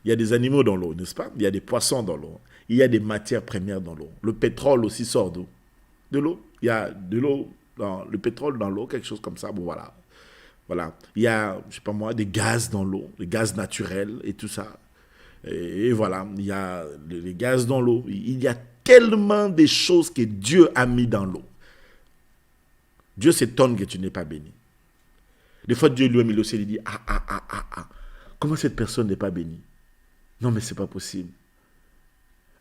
Il y a des animaux dans l'eau, n'est-ce pas? Il y a des poissons dans l'eau. Il y a des matières premières dans l'eau. Le pétrole aussi sort d'eau. De l'eau. Il y a de l'eau, le pétrole dans l'eau, quelque chose comme ça. Bon, voilà. Voilà. Il y a, je sais pas moi, des gaz dans l'eau, des gaz naturels et tout ça. Et voilà, il y a les gaz dans l'eau. Il y a tellement de choses que Dieu a mis dans l'eau. Dieu s'étonne que tu n'es pas béni. Des fois, Dieu lui-même, il aussi dit, comment cette personne n'est pas bénie? Non, mais c'est pas possible.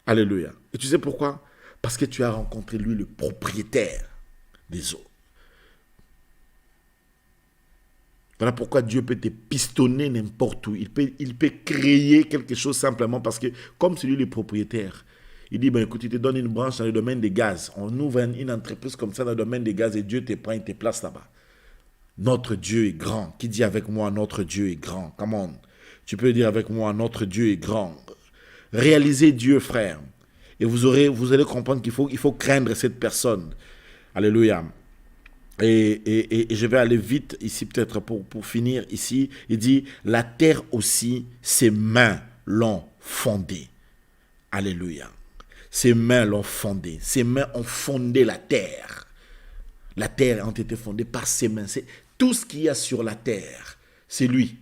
Alléluia. Et tu sais pourquoi? Parce que tu as rencontré lui, le propriétaire des eaux. Voilà pourquoi Dieu peut te pistonner n'importe où. Il peut créer quelque chose simplement parce que, comme c'est lui le propriétaire, il dit, écoute, il te donne une branche dans le domaine des gaz. On ouvre une entreprise comme ça dans le domaine des gaz et Dieu te prend, il te place là-bas. Notre Dieu est grand. Qui dit avec moi, notre Dieu est grand? Come on. Tu peux dire avec moi, notre Dieu est grand. Réalisez Dieu, frère. Et vous allez comprendre qu'il faut craindre cette personne. Alléluia. Et je vais aller vite ici, peut-être pour finir ici. Il dit, la terre aussi, ses mains l'ont fondée. Alléluia. Ses mains l'ont fondée. Ses mains ont fondé la terre. La terre a été fondée par ses mains. C'est tout ce qu'il y a sur la terre. C'est lui.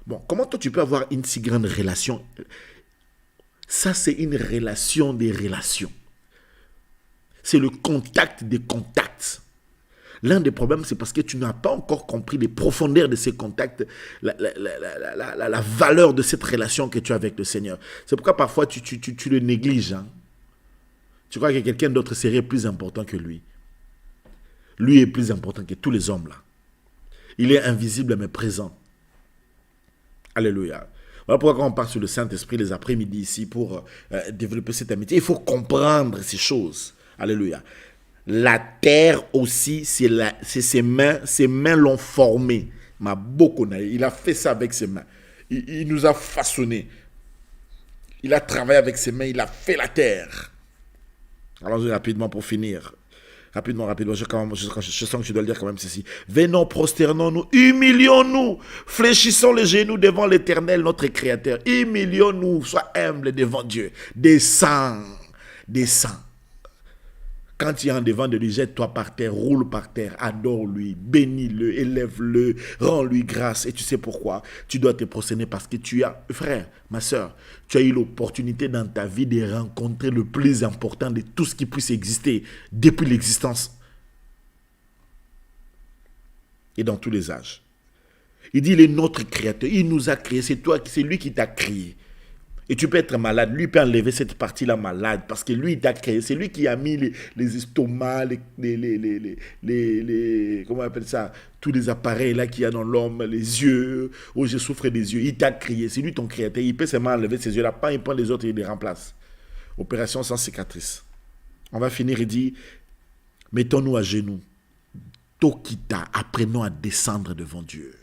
Bon, comment toi tu peux avoir une si grande relation? Ça, c'est une relation des relations. C'est le contact des contacts. L'un des problèmes, c'est parce que tu n'as pas encore compris les profondeurs de ces contacts, la valeur de cette relation que tu as avec le Seigneur. C'est pourquoi parfois tu le négliges. Hein? Tu crois que quelqu'un d'autre serait plus important que lui. Lui est plus important que tous les hommes là. Il est invisible mais présent. Alléluia. Voilà pourquoi quand on parle sur le Saint-Esprit les après-midi ici pour développer cette amitié, il faut comprendre ces choses. Alléluia. La terre aussi, c'est ses mains l'ont formé. Il a fait ça avec ses mains. Il nous a façonnés. Il a travaillé avec ses mains, il a fait la terre. Allons-y rapidement pour finir. Rapidement, je sens que je dois le dire quand même ceci. Venons, prosternons-nous, humilions-nous, fléchissons les genoux devant l'Éternel, notre Créateur. Humilions-nous, sois humble devant Dieu. Descends. Quand tu es en devant de lui, jette-toi par terre, roule par terre, adore-lui, bénis-le, élève-le, rends-lui grâce. Et tu sais pourquoi? Tu dois te prosterner parce que tu as, frère, ma soeur, tu as eu l'opportunité dans ta vie de rencontrer le plus important de tout ce qui puisse exister depuis l'existence et dans tous les âges. Il dit, il est notre créateur. Il nous a créés. C'est lui qui t'a créé. Et tu peux être malade. Lui peut enlever cette partie-là malade parce que lui, il t'a créé. C'est lui qui a mis les estomacs, comment on appelle ça, tous les appareils là qu'il y a dans l'homme, les yeux. Oh, je souffre des yeux. Il t'a créé. C'est lui ton créateur. Il peut seulement enlever ses yeux là. Pas, il prend les autres et il les remplace. Opération sans cicatrice. On va finir, il dit, mettons-nous à genoux. Tokita, apprenons à descendre devant Dieu.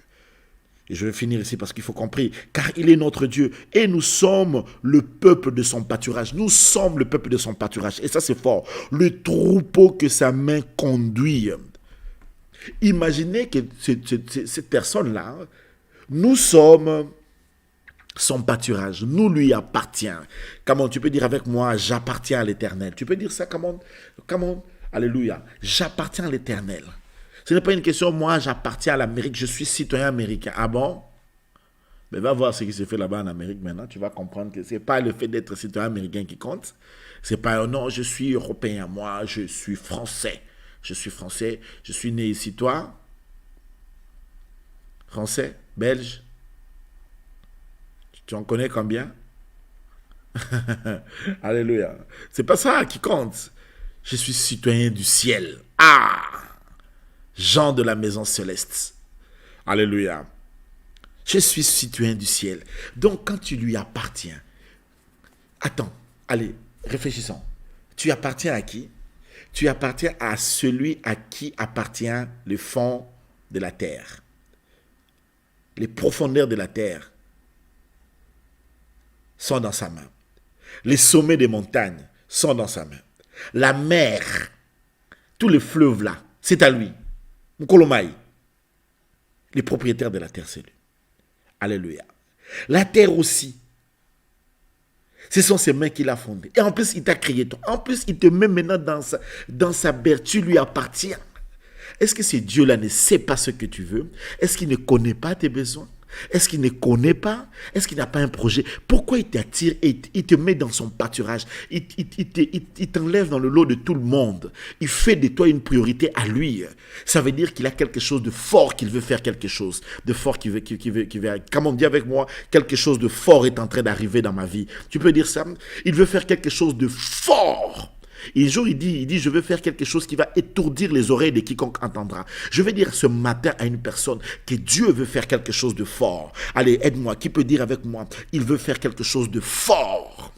Et je vais finir ici parce qu'il faut comprendre, car il est notre Dieu et nous sommes le peuple de son pâturage. Nous sommes le peuple de son pâturage. Et ça, c'est fort. Le troupeau que sa main conduit. Imaginez que cette personne-là, nous sommes son pâturage. Nous lui appartient. Comment tu peux dire avec moi, j'appartiens à l'Éternel. Tu peux dire ça, comment? Alléluia. J'appartiens à l'Éternel. Ce n'est pas une question, moi j'appartiens à l'Amérique, je suis citoyen américain. Ah bon? Mais va voir ce qui se fait là-bas en Amérique maintenant, tu vas comprendre que ce n'est pas le fait d'être citoyen américain qui compte. Ce n'est pas, non, je suis européen, moi je suis français. Je suis français, je suis né ici, toi? Français? Belge? Tu en connais combien? Alléluia. C'est pas ça qui compte. Je suis citoyen du ciel. Ah! Jean de la maison céleste. Alléluia. Je suis citoyen du ciel. Donc, quand tu lui appartiens, attends, allez, réfléchissons. Tu appartiens à qui? Tu appartiens à celui à qui appartient le fond de la terre. Les profondeurs de la terre sont dans sa main. Les sommets des montagnes sont dans sa main. La mer, tous les fleuves là, c'est à lui. Mkolomai, les propriétaires de la terre, c'est lui. Alléluia. La terre aussi, ce sont ses mains qu'il a fondées. Et en plus, il t'a créé toi. En plus, il te met maintenant dans sa berge. Tu lui appartiens. Est-ce que ce Dieu-là ne sait pas ce que tu veux? Est-ce qu'il ne connaît pas tes besoins? Est-ce qu'il ne connaît pas? Est-ce qu'il n'a pas un projet? Pourquoi il t'attire et il te met dans son pâturage? Il t'enlève dans le lot de tout le monde. Il fait de toi une priorité à lui. Ça veut dire qu'il a quelque chose de fort, qu'il veut faire quelque chose. De fort qu'il veut. Comme on dit avec moi, quelque chose de fort est en train d'arriver dans ma vie. Tu peux dire ça? Il veut faire quelque chose de fort. Et un jour, il dit, je veux faire quelque chose qui va étourdir les oreilles de quiconque entendra. Je vais dire ce matin à une personne que Dieu veut faire quelque chose de fort. Allez, aide-moi. Qui peut dire avec moi? Il veut faire quelque chose de fort.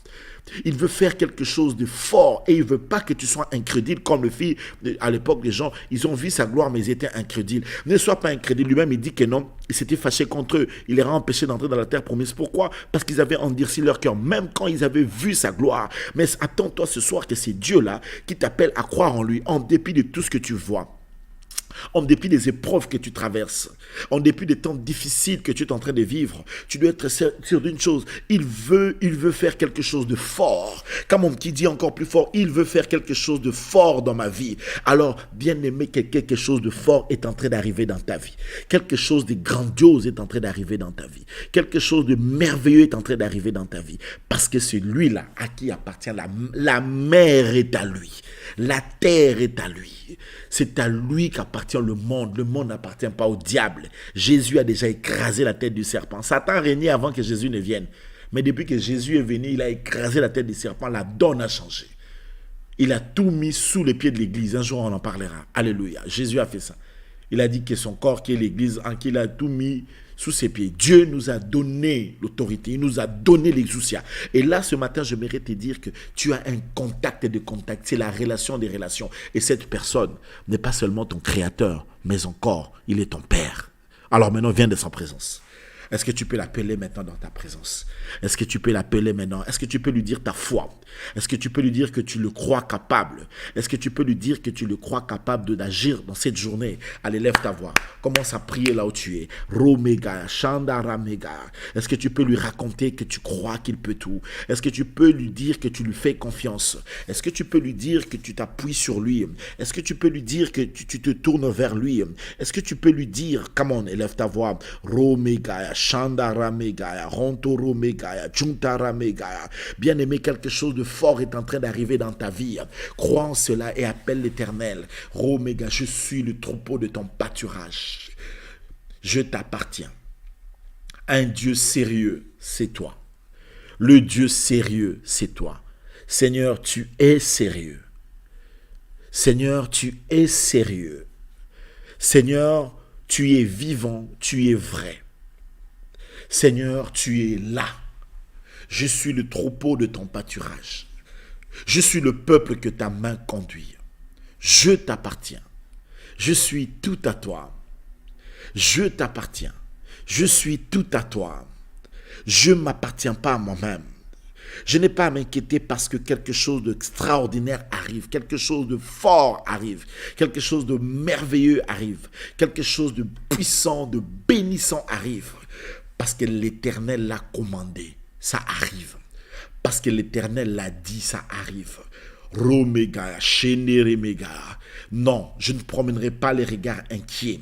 Il veut faire quelque chose de fort et il ne veut pas que tu sois incrédule comme le fit à l'époque des gens. Ils ont vu sa gloire mais ils étaient incrédules. Ne sois pas incrédule. Lui-même il dit que non. Il s'était fâché contre eux. Il les a empêchés d'entrer dans la terre promise. Pourquoi? Parce qu'ils avaient endurci leur cœur même quand ils avaient vu sa gloire. Mais attends-toi ce soir que c'est Dieu-là qui t'appelle à croire en lui en dépit de tout ce que tu vois. En dépit des épreuves que tu traverses, en dépit des temps difficiles que tu es en train de vivre, tu dois être sûr d'une chose, il veut faire quelque chose de fort. Comme on qui dit encore plus fort, il veut faire quelque chose de fort dans ma vie. Alors, bien aimé, quelque chose de fort est en train d'arriver dans ta vie. Quelque chose de grandiose est en train d'arriver dans ta vie. Quelque chose de merveilleux est en train d'arriver dans ta vie. Parce que c'est lui-là à qui appartient la mer est à lui. La terre est à lui. C'est à lui qu'appartient le monde. Le monde n'appartient pas au diable. Jésus a déjà écrasé la tête du serpent. Satan régnait avant que Jésus ne vienne. Mais depuis que Jésus est venu, il a écrasé la tête du serpent. La donne a changé. Il a tout mis sous les pieds de l'église. Un jour, on en parlera. Alléluia. Jésus a fait ça. Il a dit que son corps, qui est l'église, en qu'il a tout mis sous ses pieds. Dieu nous a donné l'autorité, il nous a donné l'exousia. Et là, ce matin, je j'aimerais te dire que tu as un contact de contact. C'est la relation des relations. Et cette personne n'est pas seulement ton créateur, mais encore, il est ton Père. Alors maintenant, viens de sa présence. Est-ce que tu peux l'appeler maintenant dans ta présence? Est-ce que tu peux l'appeler maintenant? Est-ce que tu peux lui dire ta foi? Est-ce que tu peux lui dire que tu le crois capable? Est-ce que tu peux lui dire que tu le crois capable d'agir dans cette journée? Allez, lève ta voix. Commence à prier là où tu es. Romega, Shandaramega. Est-ce que tu peux lui raconter que tu crois qu'il peut tout? Est-ce que tu peux lui dire que tu lui fais confiance? Est-ce que tu peux lui dire que tu t'appuies sur lui? Est-ce que tu peux lui dire que tu te tournes vers lui? Est-ce que tu peux lui dire, come on, élève ta voix. Romega, Shandaramega, Rontoromega, Chuntaramega. Bien-aimé, quelque chose de fort est en train d'arriver dans ta vie. Crois en cela et appelle l'Éternel. Romega, je suis le troupeau de ton pâturage. Je t'appartiens. Un Dieu sérieux, c'est toi. Le Dieu sérieux, c'est toi. Seigneur, tu es sérieux. Seigneur, tu es sérieux. Seigneur, tu es vivant, tu es vrai. Seigneur, tu es là. Je suis le troupeau de ton pâturage. Je suis le peuple que ta main conduit. Je t'appartiens. Je suis tout à toi. Je t'appartiens. Je suis tout à toi. Je ne m'appartiens pas à moi-même. Je n'ai pas à m'inquiéter parce que quelque chose d'extraordinaire arrive, quelque chose de fort arrive, quelque chose de merveilleux arrive, quelque chose de puissant, de bénissant arrive. Parce que l'Éternel l'a commandé, ça arrive. Parce que l'Éternel l'a dit, ça arrive. Romega, Sheneremega. Non, je ne promènerai pas les regards inquiets.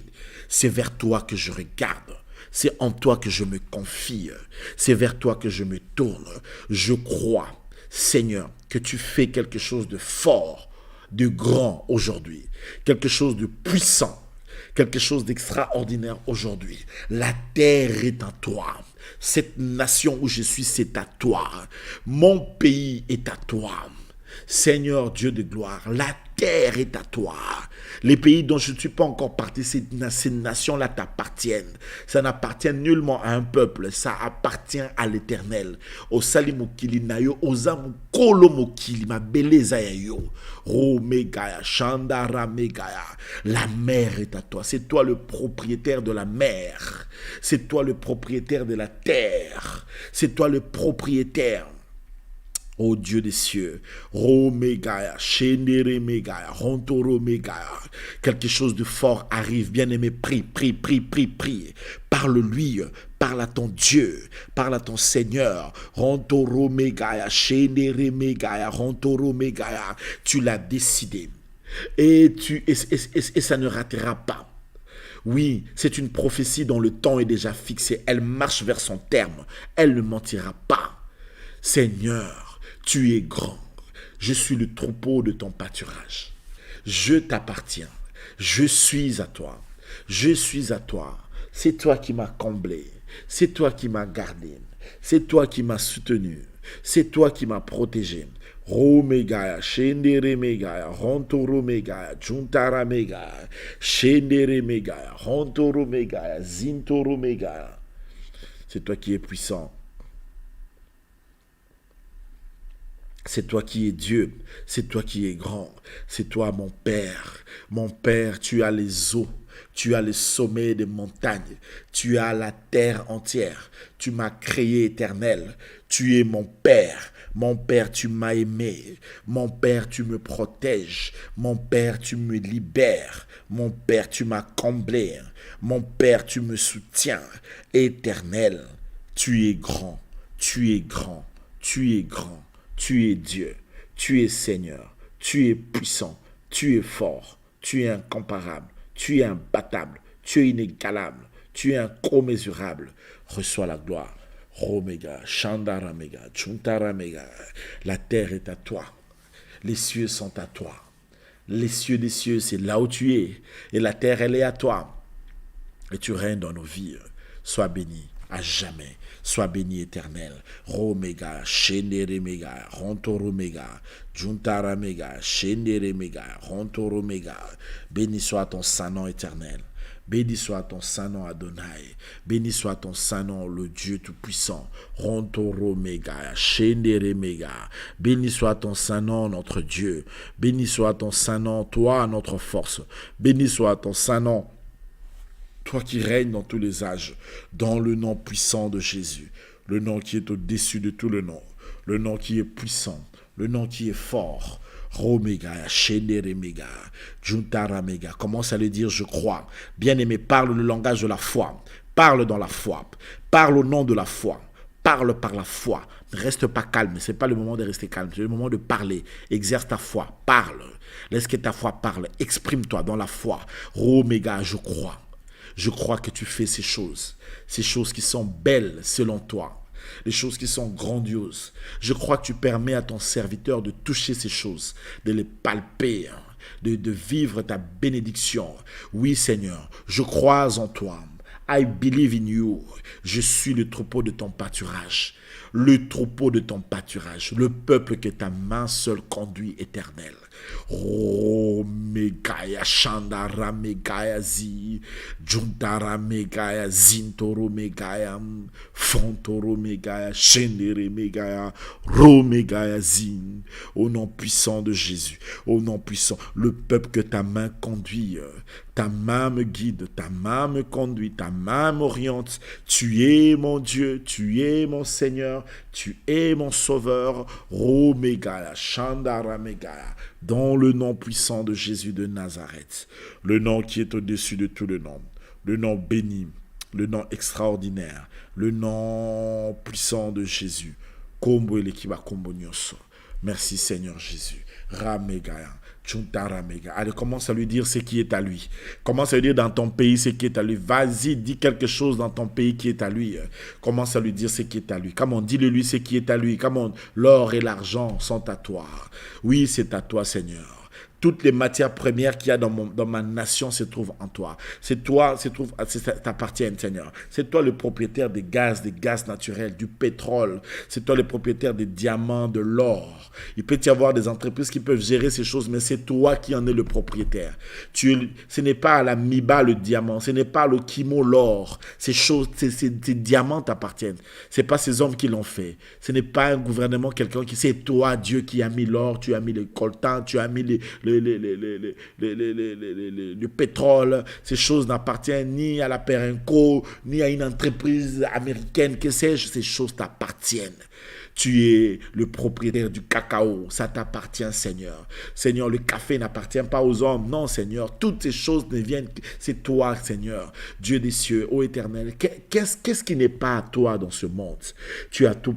C'est vers toi que je regarde. C'est en toi que je me confie. C'est vers toi que je me tourne. Je crois, Seigneur, que tu fais quelque chose de fort, de grand aujourd'hui. Quelque chose de puissant. Quelque chose d'extraordinaire aujourd'hui. La terre est à toi. Cette nation où je suis, c'est à toi. Mon pays est à toi. Seigneur Dieu de gloire, la terre est à toi. Les pays dont je ne suis pas encore parti, ces nations-là t'appartiennent. Ça n'appartient nullement à un peuple, ça appartient à l'Éternel. Au salimokili nayo, ozamu kolomokili, ma beleza yo. Romegaya, Chandara Megaya. La mer est à toi. C'est toi le propriétaire de la mer. C'est toi le propriétaire de la terre. C'est toi le propriétaire. Ô Dieu des cieux, Romegaya, Shendere Megaya, Rontoro Megaya, quelque chose de fort arrive, bien-aimé, prie. Parle-lui, parle à ton Dieu, parle à ton Seigneur. Rontoro Megaya, Shendere Megaya, Rontoro Megaya, tu l'as décidé. Et ça ne ratera pas. Oui, c'est une prophétie dont le temps est déjà fixé. Elle marche vers son terme. Elle ne mentira pas. Seigneur, tu es grand. Je suis le troupeau de ton pâturage. Je t'appartiens. Je suis à toi. Je suis à toi. C'est toi qui m'as comblé. C'est toi qui m'as gardé. C'est toi qui m'as soutenu. C'est toi qui m'as protégé. Romegaya, Shendere Megaya, Rontoro Megaya, Juntara Megaya, Shendere Megaya, Rontoro Megaya, Zintoro Megaya. C'est toi qui es puissant. C'est toi qui es Dieu, c'est toi qui es grand, c'est toi mon Père. Mon Père, tu as les eaux, tu as les sommets des montagnes, tu as la terre entière, tu m'as créé éternel, tu es mon Père. Mon Père, tu m'as aimé. Mon Père, tu me protèges. Mon Père, tu me libères. Mon Père, tu m'as comblé. Mon Père, tu me soutiens. Éternel, tu es grand, tu es grand, tu es grand. Tu es Dieu, tu es Seigneur, tu es puissant, tu es fort, tu es incomparable, tu es imbattable, tu es inégalable, tu es incommensurable. Reçois la gloire. Romega, Chandara Mega, Chuntara Mega. La terre est à toi. Les cieux sont à toi. Les cieux des cieux, c'est là où tu es. Et la terre, elle est à toi. Et tu règnes dans nos vies. Sois béni à jamais. Sois béni éternel. Romega, Shendere Mega, Rontoro Mega, Juntara Mega, Shendere Mega, Rontoro Mega. Béni soit ton Saint-Nom éternel. Béni soit ton Saint-Nom Adonai. Béni soit ton Saint-Nom, le Dieu Tout-Puissant. Rontoro Mega, Shendere Mega. Béni soit ton Saint-Nom, notre Dieu. Béni soit ton Saint-Nom, toi, notre force. Béni soit ton Saint-Nom, toi qui règnes dans tous les âges, dans le nom puissant de Jésus, le nom qui est au-dessus de tout le nom qui est puissant, le nom qui est fort. Romega, Shendere Mega, Juntara Mega. Commence à le dire, je crois. Bien-aimé, parle le langage de la foi. Parle dans la foi. Parle au nom de la foi. Parle par la foi. Ne reste pas calme. Ce n'est pas le moment de rester calme. C'est le moment de parler. Exerce ta foi. Parle. Laisse que ta foi parle. Exprime-toi dans la foi. Romega, je crois. Je crois que tu fais ces choses qui sont belles selon toi, les choses qui sont grandioses. Je crois que tu permets à ton serviteur de toucher ces choses, de les palper, de vivre ta bénédiction. Oui Seigneur, je crois en toi. I believe in you. Je suis le troupeau de ton pâturage. Le troupeau de ton pâturage. Le peuple que ta main seule conduit, éternel. Oh, Megaya, Shandara, Megaya, Zi, Juntara, Megaya, Zintoro, Megaya, Fontoro, Megaya, Shendere, Megaya, Ro, Megaya, Zin. Au nom puissant de Jésus, au nom puissant, le peuple que ta main conduit, ta main me guide, ta main me conduit, ta main m'oriente. Tu es mon Dieu, tu es mon Seigneur, tu es mon Sauveur. Ro, Megaya, Shandara, Megaya. Dans le nom puissant de Jésus de Nazareth, le nom qui est au-dessus de tout le nom béni, le nom extraordinaire, le nom puissant de Jésus. Kombo elekiba kombo nyoso. Merci Seigneur Jésus. Ramegaya. Allez, commence à lui dire ce qui est à lui. Commence à lui dire dans ton pays ce qui est à lui. Vas-y, dis quelque chose dans ton pays qui est à lui. Commence à lui dire ce qui est à lui. Comment, dis-le lui ce qui est à lui. Comment, l'or et l'argent sont à toi. Oui, c'est à toi, Seigneur. Toutes les matières premières qu'il y a dans ma nation se trouvent en toi. C'est toi, t'appartiennent, Seigneur. C'est toi le propriétaire des gaz naturels, du pétrole. C'est toi le propriétaire des diamants, de l'or. Il peut y avoir des entreprises qui peuvent gérer ces choses, mais c'est toi qui en es le propriétaire. Ce n'est pas à la Miba le diamant, ce n'est pas le Kimo l'or. Ces diamants t'appartiennent. Ce n'est pas ces hommes qui l'ont fait. Ce n'est pas un gouvernement, quelqu'un qui... C'est toi, Dieu, qui a mis l'or, tu as mis le coltan, tu as mis le pétrole. Ces choses n'appartiennent ni à la Perenco, ni à une entreprise américaine, que sais-je. Ces choses t'appartiennent. Tu es le propriétaire du cacao. Ça t'appartient, Seigneur. Seigneur, le café n'appartient pas aux hommes. Non, Seigneur. Toutes ces choses ne viennent... C'est toi, Seigneur. Dieu des cieux, ô Éternel. Qu'est-ce qui n'est pas à toi dans ce monde? Tu as tout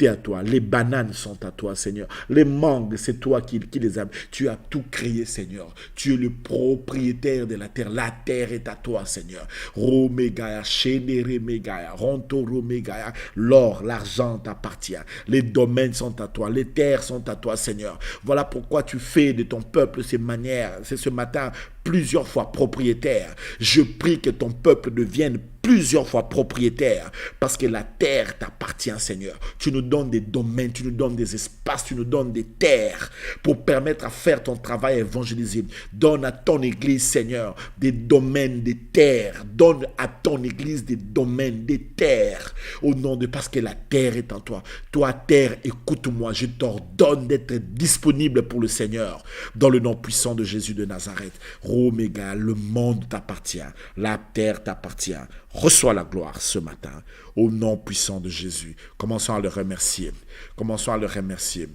est à toi. Les bananes sont à toi, Seigneur. Les mangues, c'est toi qui les as. Tu as tout créé, Seigneur. Tu es le propriétaire de la terre. La terre est à toi, Seigneur. Romegaya, Shenere Megaya, Rontoro Megaya. L'or, l'argent t'appartient. Les domaines sont à toi, les terres sont à toi, Seigneur. Voilà pourquoi tu fais de ton peuple ces manières. C'est ce matin plusieurs fois propriétaire. Je prie que ton peuple devienne plusieurs fois propriétaire, parce que la terre t'appartient, Seigneur. Tu nous donnes des domaines, tu nous donnes des espaces, tu nous donnes des terres pour permettre à faire ton travail évangélisé. Donne à ton église, Seigneur, des domaines, des terres. Donne à ton église des domaines, des terres, au nom de... Parce que la terre est en toi. Toi, terre, écoute-moi, je t'ordonne d'être disponible pour le Seigneur, dans le nom puissant de Jésus de Nazareth. Oméga, le monde t'appartient, la terre t'appartient. Reçois la gloire ce matin, au nom puissant de Jésus. Commençons à le remercier. Commençons à le remercier.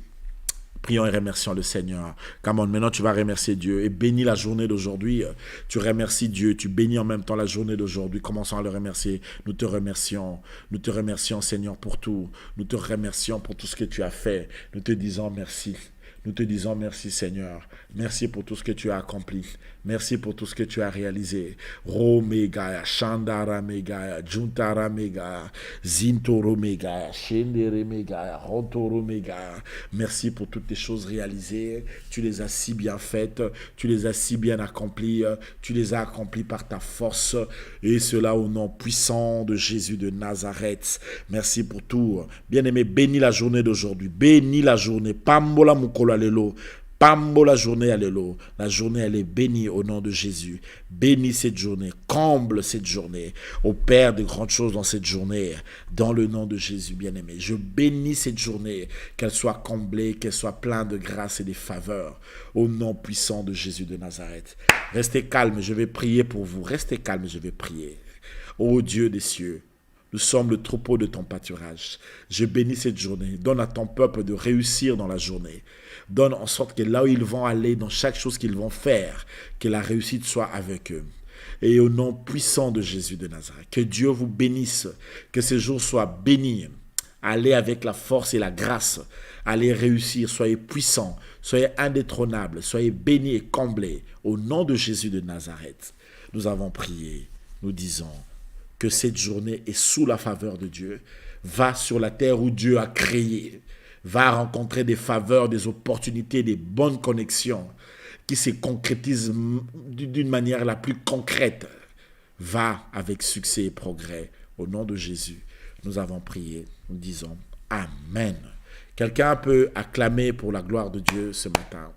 Prions et remercions le Seigneur. Come on, maintenant tu vas remercier Dieu et bénis la journée d'aujourd'hui. Tu remercies Dieu, tu bénis en même temps la journée d'aujourd'hui. Commençons à le remercier. Nous te remercions Seigneur pour tout. Nous te remercions pour tout ce que tu as fait. Nous te disons merci. Nous te disons merci Seigneur. Merci pour tout ce que tu as accompli. Merci pour tout ce que tu as réalisé. Romegaya, Shandara Megaya, Juntara Megaya, Zintoro Megaya, Shendere Megaya, Rontoro Megaya. Merci pour toutes les choses réalisées. Tu les as si bien faites. Tu les as si bien accomplies. Tu les as accomplies par ta force. Et cela au nom puissant de Jésus de Nazareth. Merci pour tout. Bien-aimé, bénis la journée d'aujourd'hui. Bénis la journée. Pambola Mukolo Alelo. Pambo la journée, alléluia. La journée, elle est bénie au nom de Jésus. Bénis cette journée, comble cette journée. Opère de grandes choses dans cette journée, dans le nom de Jésus, bien-aimé. Je bénis cette journée, qu'elle soit comblée, qu'elle soit pleine de grâce et de faveur, au nom puissant de Jésus de Nazareth. Restez calme, je vais prier pour vous. Restez calme, je vais prier. Ô Dieu des cieux, nous sommes le troupeau de ton pâturage. Je bénis cette journée. Donne à ton peuple de réussir dans la journée. Donne en sorte que là où ils vont aller, dans chaque chose qu'ils vont faire, que la réussite soit avec eux. Et au nom puissant de Jésus de Nazareth, que Dieu vous bénisse, que ce jour soit béni. Allez avec la force et la grâce. Allez réussir. Soyez puissants. Soyez indétrônables. Soyez bénis et comblés. Au nom de Jésus de Nazareth, nous avons prié. Nous disons que cette journée est sous la faveur de Dieu. Va sur la terre où Dieu a créé. Va rencontrer des faveurs, des opportunités, des bonnes connexions qui se concrétisent d'une manière la plus concrète. va avec succès et progrès. Au nom de Jésus, nous avons prié. Nous disons Amen. Quelqu'un peut acclamer pour la gloire de Dieu ce matin.